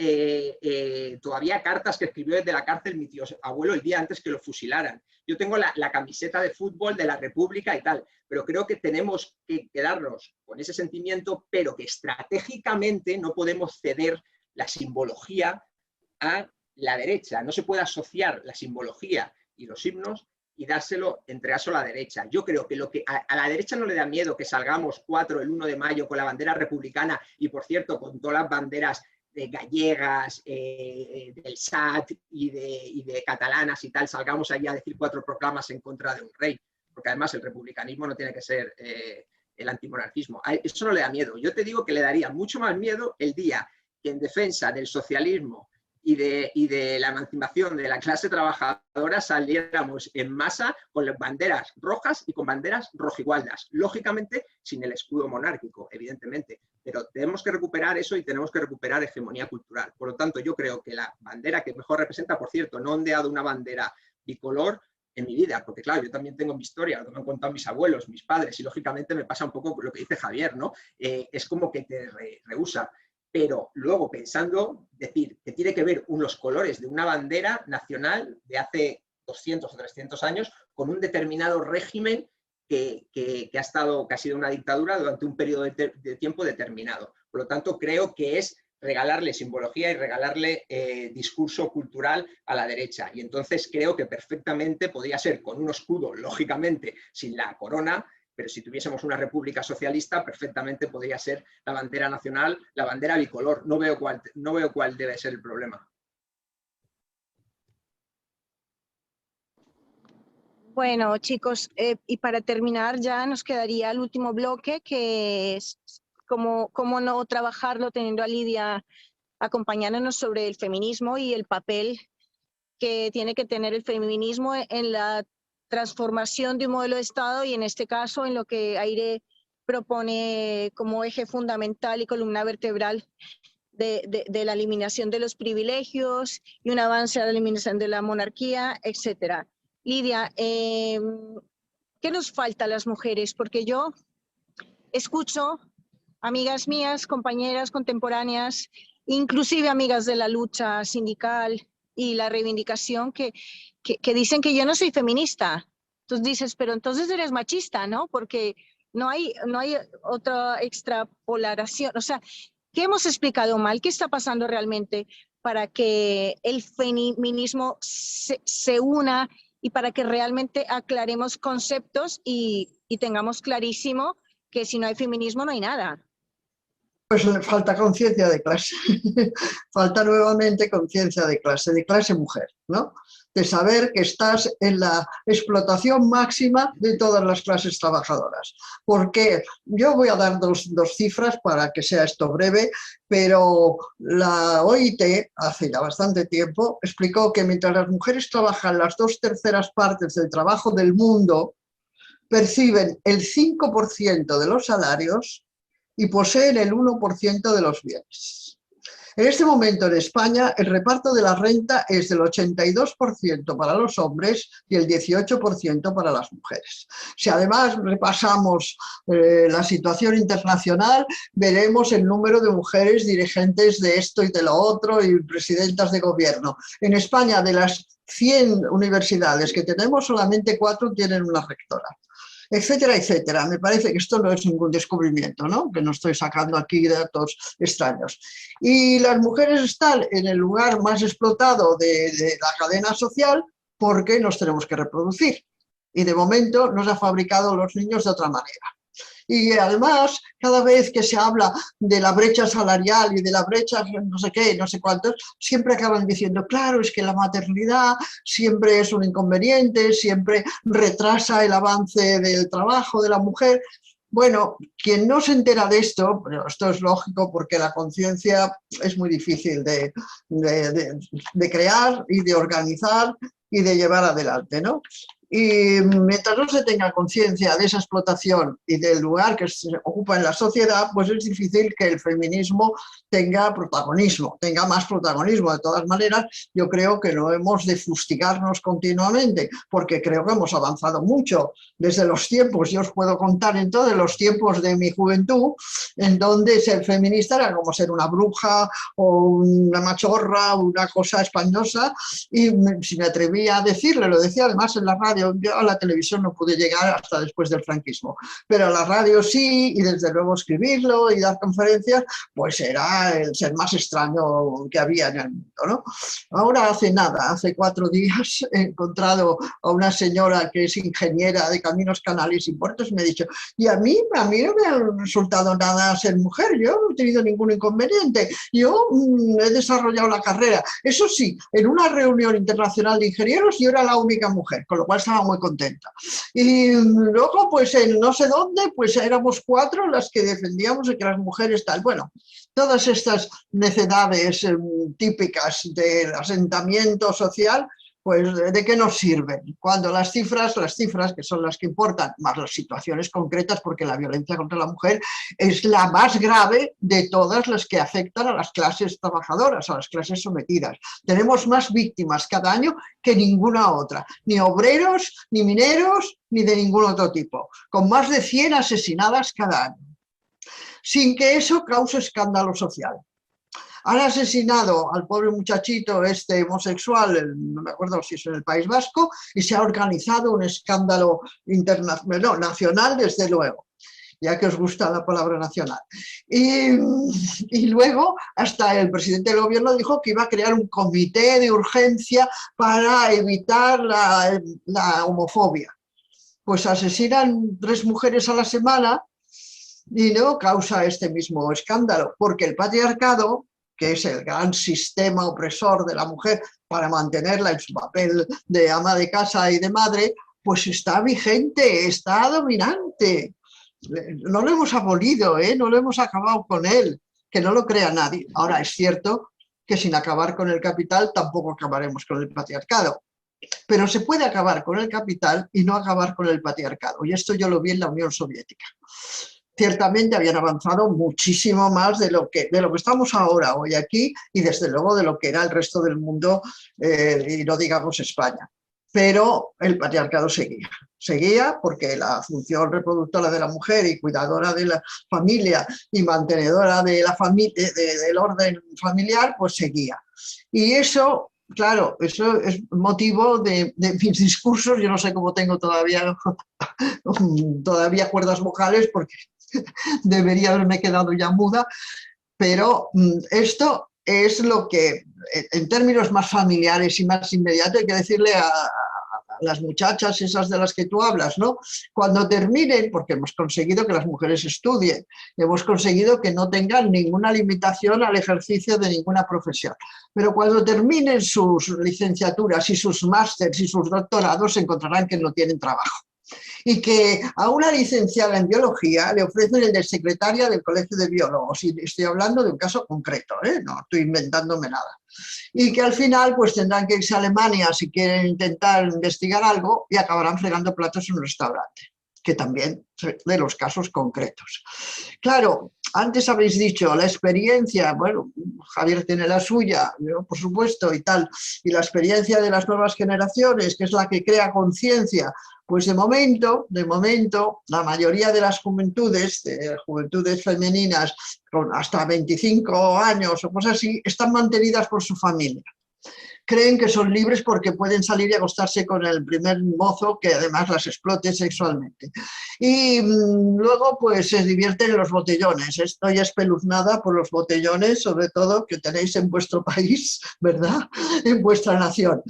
[SPEAKER 6] todavía cartas que escribió desde la cárcel mi tío abuelo el día antes que lo fusilaran. Yo tengo la camiseta de fútbol de la República y tal, pero creo que tenemos que quedarnos con ese sentimiento, pero que estratégicamente no podemos ceder la simbología a la derecha. No se puede asociar la simbología y los himnos y entregárselo a la derecha. Yo creo que a la derecha no le da miedo que salgamos 4 el 1 de mayo con la bandera republicana y, por cierto, con todas las banderas gallegas, del SAT y de catalanas y tal, salgamos allí a decir 4 proclamas en contra de un rey, porque además el republicanismo no tiene que ser el antimonarquismo. Eso no le da miedo. Yo te digo que le daría mucho más miedo el día que en defensa del socialismo y de la emancipación de la clase trabajadora saliéramos en masa con las banderas rojas y con banderas rojigualdas, lógicamente sin el escudo monárquico, evidentemente, pero tenemos que recuperar eso y tenemos que recuperar hegemonía cultural. Por lo tanto, yo creo que la bandera que mejor representa, por cierto, no he ondeado una bandera bicolor en mi vida, porque claro, yo también tengo mi historia, lo que me han contado mis abuelos, mis padres, y lógicamente me pasa un poco lo que dice Javier, ¿no? Es como que te rehúsa. Pero luego pensando, decir que tiene que ver los colores de una bandera nacional de hace 200 o 300 años con un determinado régimen que ha sido una dictadura durante un periodo de tiempo determinado. Por lo tanto, creo que es regalarle simbología y regalarle discurso cultural a la derecha. Y entonces creo que perfectamente podría ser con un escudo, lógicamente, sin la corona, pero si tuviésemos una república socialista, perfectamente podría ser la bandera nacional, la bandera bicolor. No veo cuál debe ser el problema.
[SPEAKER 3] Bueno, chicos, y para terminar ya nos quedaría el último bloque, que es cómo no trabajarlo teniendo a Lidia acompañándonos sobre el feminismo y el papel que tiene que tener el feminismo en la transformación de un modelo de Estado y en este caso en lo que Aire propone como eje fundamental y columna vertebral de la eliminación de los privilegios y un avance a la eliminación de la monarquía, etcétera. Lidia, ¿qué nos falta a las mujeres? Porque yo escucho amigas mías, compañeras contemporáneas, inclusive amigas de la lucha sindical y la reivindicación que dicen que yo no soy feminista. Entonces dices, pero entonces eres machista, ¿no? Porque no hay otra extrapolación. O sea, ¿qué hemos explicado mal? ¿Qué está pasando realmente para que el feminismo se una y para que realmente aclaremos conceptos y tengamos clarísimo que si no hay feminismo no hay nada?
[SPEAKER 4] Pues falta conciencia de clase, falta nuevamente conciencia de clase mujer, ¿no? De saber que estás en la explotación máxima de todas las clases trabajadoras. Porque yo voy a dar dos cifras para que sea esto breve, pero la OIT, hace ya bastante tiempo, explicó que mientras las mujeres trabajan las 2/3 partes del trabajo del mundo, perciben el 5% de los salarios y poseen el 1% de los bienes. En este momento en España el reparto de la renta es del 82% para los hombres y el 18% para las mujeres. Si además repasamos la situación internacional, veremos el número de mujeres dirigentes de esto y de lo otro y presidentas de gobierno. En España, de las 100 universidades que tenemos, solamente 4 tienen una rectora, etcétera, etcétera. Me parece que esto no es ningún descubrimiento, ¿no? Que no estoy sacando aquí datos extraños. Y las mujeres están en el lugar más explotado de la cadena social porque nos tenemos que reproducir. Y de momento nos ha fabricado los niños de otra manera. Y además, cada vez que se habla de la brecha salarial y de la brecha no sé qué, no sé cuántos, siempre acaban diciendo, claro, es que la maternidad siempre es un inconveniente, siempre retrasa el avance del trabajo de la mujer. Bueno, quien no se entera de esto, pero esto es lógico porque la conciencia es muy difícil de crear y de organizar y de llevar adelante, ¿no? Y mientras no se tenga conciencia de esa explotación y del lugar que se ocupa en la sociedad, pues es difícil que el feminismo tenga protagonismo, tenga más protagonismo. De todas maneras, yo creo que no hemos de fustigarnos continuamente, porque creo que hemos avanzado mucho desde los tiempos. Yo os puedo contar en todos los tiempos de mi juventud, en donde ser feminista era como ser una bruja o una machorra, una cosa espantosa, y si me atrevía a decirle, lo decía además en la radio. Yo a la televisión no pude llegar hasta después del franquismo, pero a la radio sí, y desde luego escribirlo y dar conferencias, pues era el ser más extraño que había en el mundo, ¿no? Ahora hace nada, hace 4 días he encontrado a una señora que es ingeniera de caminos, canales y puertos y me ha dicho, y a mí no me ha resultado nada ser mujer, yo no he tenido ningún inconveniente, yo he desarrollado la carrera, eso sí, en una reunión internacional de ingenieros yo era la única mujer, con lo cual estaba muy contenta. Y luego, pues en no sé dónde, pues éramos 4 las que defendíamos de que las mujeres tal. Bueno, todas estas necedades típicas del asentamiento social, pues ¿de qué nos sirven? Cuando las cifras que son las que importan, más las situaciones concretas, porque la violencia contra la mujer es la más grave de todas las que afectan a las clases trabajadoras, a las clases sometidas. Tenemos más víctimas cada año que ninguna otra, ni obreros, ni mineros, ni de ningún otro tipo, con más de 100 asesinadas cada año, sin que eso cause escándalo social. Han asesinado al pobre muchachito este homosexual, no me acuerdo si es en el País Vasco, y se ha organizado un escándalo nacional, desde luego, ya que os gusta la palabra nacional. Y luego hasta el presidente del gobierno dijo que iba a crear un comité de urgencia para evitar la homofobia. Pues asesinan 3 mujeres a la semana y no causa este mismo escándalo, porque el patriarcado, que es el gran sistema opresor de la mujer para mantenerla en su papel de ama de casa y de madre, pues está vigente, está dominante. No lo hemos abolido, no lo hemos acabado con él, que no lo crea nadie. Ahora es cierto que sin acabar con el capital tampoco acabaremos con el patriarcado, pero se puede acabar con el capital y no acabar con el patriarcado, y esto yo lo vi en la Unión Soviética. Ciertamente habían avanzado muchísimo más de lo que estamos ahora, hoy aquí, y desde luego de lo que era el resto del mundo, y no digamos España. Pero el patriarcado seguía porque la función reproductora de la mujer y cuidadora de la familia y mantenedora de la familia, del orden familiar, pues seguía. Y eso, claro, eso es motivo de mis discursos. Yo no sé cómo tengo todavía cuerdas vocales, porque debería haberme quedado ya muda, pero esto es lo que, en términos más familiares y más inmediatos, hay que decirle a las muchachas esas de las que tú hablas, ¿no? Cuando terminen, porque hemos conseguido que las mujeres estudien, hemos conseguido que no tengan ninguna limitación al ejercicio de ninguna profesión, pero cuando terminen sus licenciaturas y sus másters y sus doctorados, encontrarán que no tienen trabajo. Y que a una licenciada en biología le ofrecen el de secretaria del Colegio de Biólogos, y estoy hablando de un caso concreto, no estoy inventándome nada, y que al final pues tendrán que irse a Alemania si quieren intentar investigar algo y acabarán fregando platos en un restaurante, que también de los casos concretos. Claro, antes habéis dicho la experiencia, bueno, Javier tiene la suya, yo, por supuesto, y tal, y la experiencia de las nuevas generaciones, que es la que crea conciencia. Pues de momento, la mayoría de las juventudes femeninas con hasta 25 años o cosas así, están mantenidas por su familia. Creen que son libres porque pueden salir y acostarse con el primer mozo que además las explote sexualmente. Y luego pues se divierten en los botellones. Estoy espeluznada por los botellones, sobre todo que tenéis en vuestro país, ¿verdad? En vuestra nación.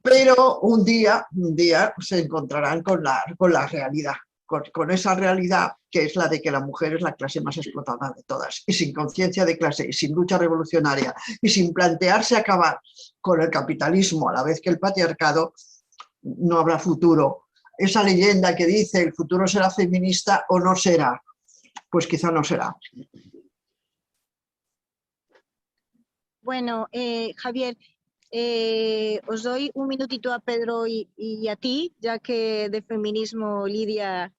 [SPEAKER 4] Pero un día se encontrarán con la realidad. con esa realidad que es la de que la mujer es la clase más explotada de todas, y sin conciencia de clase, y sin lucha revolucionaria, y sin plantearse acabar con el capitalismo a la vez que el patriarcado, no habrá futuro. Esa leyenda que dice el futuro será feminista o no será, pues quizá no será.
[SPEAKER 3] Bueno, Javier, os doy un minutito a Pedro y a ti, ya que de feminismo Lidia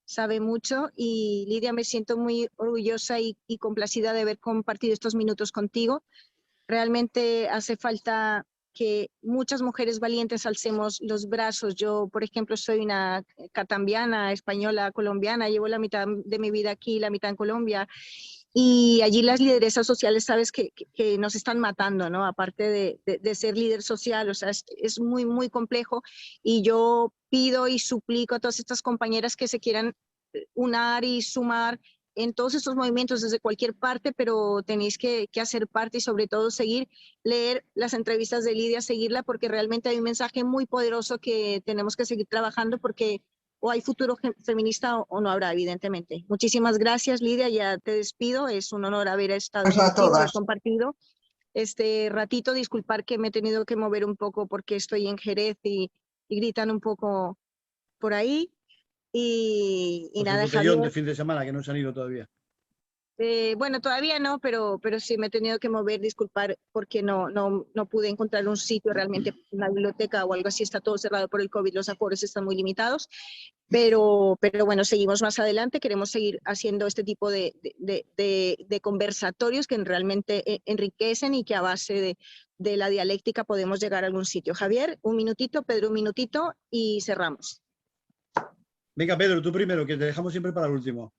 [SPEAKER 3] sabe mucho, y Lidia, me siento muy orgullosa y complacida de haber compartido estos minutos contigo. Realmente hace falta que muchas mujeres valientes alcemos los brazos. Yo, por ejemplo, soy una catambiana, española, colombiana, llevo la mitad de mi vida aquí, la mitad en Colombia, y allí las lideresas sociales, sabes que nos están matando, ¿no? Aparte de ser líder social, o sea, es muy, muy complejo, y yo pido y suplico a todas estas compañeras que se quieran unar y sumar en todos estos movimientos desde cualquier parte, pero tenéis que hacer parte y sobre todo leer las entrevistas de Lidia, seguirla, porque realmente hay un mensaje muy poderoso que tenemos que seguir trabajando, porque o hay futuro feminista o no habrá, evidentemente. Muchísimas gracias, Lidia, ya te despido. Es un honor haber estado
[SPEAKER 4] Gracias a
[SPEAKER 3] contigo, haber
[SPEAKER 4] todas.
[SPEAKER 3] compartido este ratito. Disculpar que me he tenido que mover un poco porque estoy en Jerez y gritan un poco por ahí. Y
[SPEAKER 5] Pues
[SPEAKER 3] nada,
[SPEAKER 5] el botellón
[SPEAKER 3] Javier.
[SPEAKER 5] de fin de semana que no se han ido todavía.
[SPEAKER 3] Bueno, todavía no, pero sí me he tenido que mover, disculpar, porque no pude encontrar un sitio realmente, una biblioteca o algo así, está todo cerrado por el COVID, los aforos están muy limitados, pero bueno, seguimos más adelante, queremos seguir haciendo este tipo de conversatorios que realmente enriquecen y que a base de la dialéctica podemos llegar a algún sitio. Javier, un minutito, Pedro, un minutito y cerramos.
[SPEAKER 5] Venga, Pedro, tú primero, que te dejamos siempre para el último.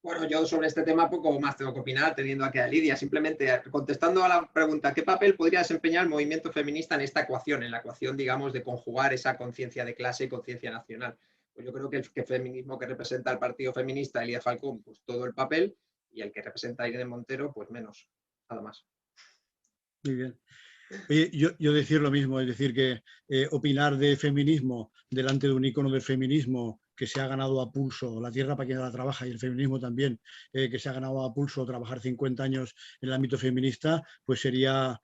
[SPEAKER 6] Bueno, yo sobre este tema poco más tengo que opinar, teniendo aquí a Lidia. Simplemente contestando a la pregunta, ¿qué papel podría desempeñar el movimiento feminista en esta ecuación, en la ecuación, digamos, de conjugar esa conciencia de clase y conciencia nacional? Pues yo creo que el feminismo que representa el Partido Feminista, Elías Falcón, pues todo el papel, y el que representa a Irene Montero, pues menos, nada más.
[SPEAKER 5] Muy bien. Oye, yo decir lo mismo, es decir, que opinar de feminismo delante de un icono del feminismo que se ha ganado a pulso, la tierra para quien la trabaja, y el feminismo también, que se ha ganado a pulso trabajar 50 años en el ámbito feminista, pues sería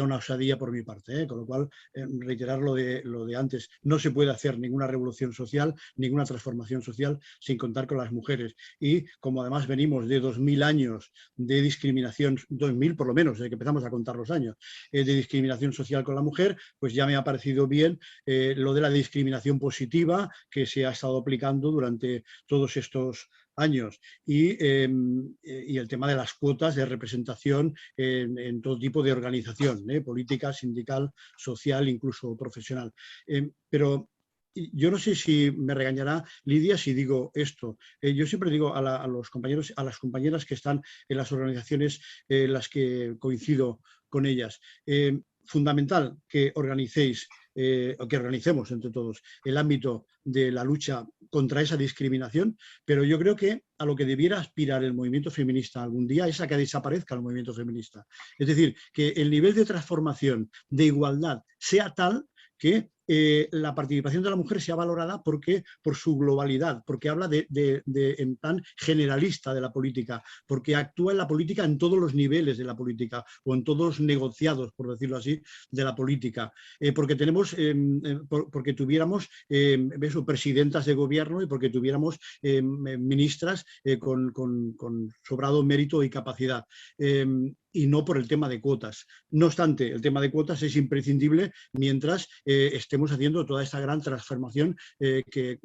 [SPEAKER 5] una osadía por mi parte. Con lo cual, reiterar lo de antes, no se puede hacer ninguna revolución social, ninguna transformación social sin contar con las mujeres. Y como además venimos de 2000 años de discriminación, 2000 por lo menos, desde que empezamos a contar los años, de discriminación social con la mujer, pues ya me ha parecido bien lo de la discriminación positiva que se ha estado aplicando durante todos estos años, y el tema de las cuotas de representación en todo tipo de organización, política, sindical, social, incluso profesional. Pero yo no sé si me regañará Lidia si digo esto. Yo siempre digo a los compañeros, a las compañeras que están en las organizaciones en las que coincido con ellas, fundamental que organicéis o que organicemos entre todos el ámbito de la lucha contra esa discriminación, pero yo creo que a lo que debiera aspirar el movimiento feminista algún día es a que desaparezca el movimiento feminista. Es decir, que el nivel de transformación, de igualdad, sea tal que la participación de la mujer sea valorada por su globalidad, porque habla en plan generalista de la política, porque actúa en la política en todos los niveles de la política o en todos los negociados, por decirlo así, de la política, porque tuviéramos presidentas de gobierno y porque tuviéramos ministras con sobrado mérito y capacidad. Y no por el tema de cuotas. No obstante, el tema de cuotas es imprescindible mientras estemos haciendo toda esta gran transformación que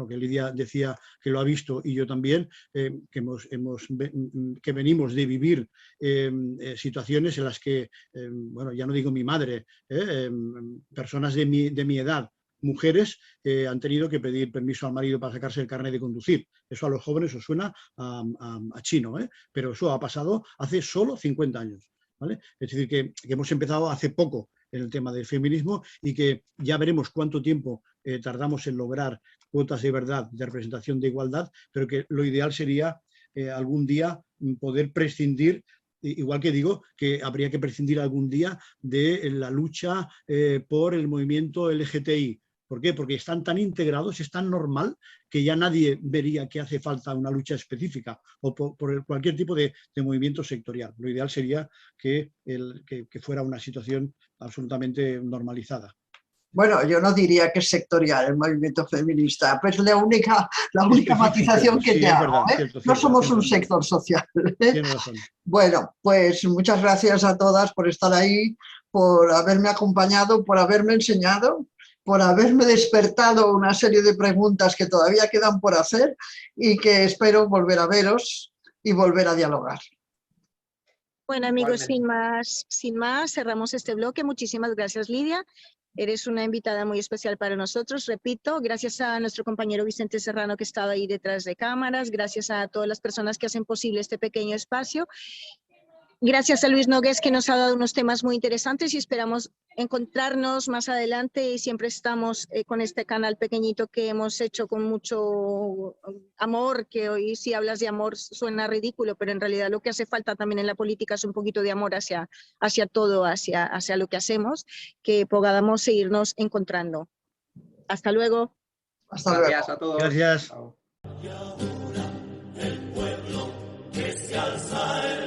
[SPEAKER 5] Lidia decía que lo ha visto y yo también, que venimos de vivir situaciones en las que, ya no digo mi madre, personas de mi edad, mujeres han tenido que pedir permiso al marido para sacarse el carnet de conducir. Eso a los jóvenes os suena a chino, pero eso ha pasado hace solo 50 años. ¿Vale? Es decir, que hemos empezado hace poco en el tema del feminismo y que ya veremos cuánto tiempo tardamos en lograr cuotas de verdad, de representación, de igualdad, pero que lo ideal sería algún día poder prescindir. Igual que digo que habría que prescindir algún día de la lucha por el movimiento LGTBI, ¿Por qué? Porque están tan integrados, es tan normal que ya nadie vería que hace falta una lucha específica o por cualquier tipo de movimiento sectorial. Lo ideal sería que fuera una situación absolutamente normalizada.
[SPEAKER 4] Bueno, yo no diría que es sectorial el movimiento feminista, pues la única matización que te hago.
[SPEAKER 5] Verdad,
[SPEAKER 4] ¿eh?
[SPEAKER 5] cierto,
[SPEAKER 4] No somos
[SPEAKER 5] cierto,
[SPEAKER 4] un sector social.
[SPEAKER 5] Tienes razón.
[SPEAKER 4] Bueno, pues muchas gracias a todas por estar ahí, por haberme acompañado, por haberme enseñado, por haberme despertado una serie de preguntas que todavía quedan por hacer y que espero volver a veros y volver a dialogar.
[SPEAKER 3] Bueno, amigos, sin más, cerramos este bloque. Muchísimas gracias, Lidia. Eres una invitada muy especial para nosotros. Repito, gracias a nuestro compañero Vicente Serrano que estaba ahí detrás de cámaras, gracias a todas las personas que hacen posible este pequeño espacio. Gracias a Luis Nogués que nos ha dado unos temas muy interesantes y esperamos encontrarnos más adelante y siempre estamos con este canal pequeñito que hemos hecho con mucho amor, que hoy si hablas de amor suena ridículo, pero en realidad lo que hace falta también en la política es un poquito de amor hacia todo, hacia lo que hacemos, que podamos seguirnos encontrando. Hasta luego.
[SPEAKER 4] Hasta luego.
[SPEAKER 6] Gracias a todos.
[SPEAKER 5] Gracias.
[SPEAKER 6] Chao.
[SPEAKER 1] Y ahora el pueblo que se alza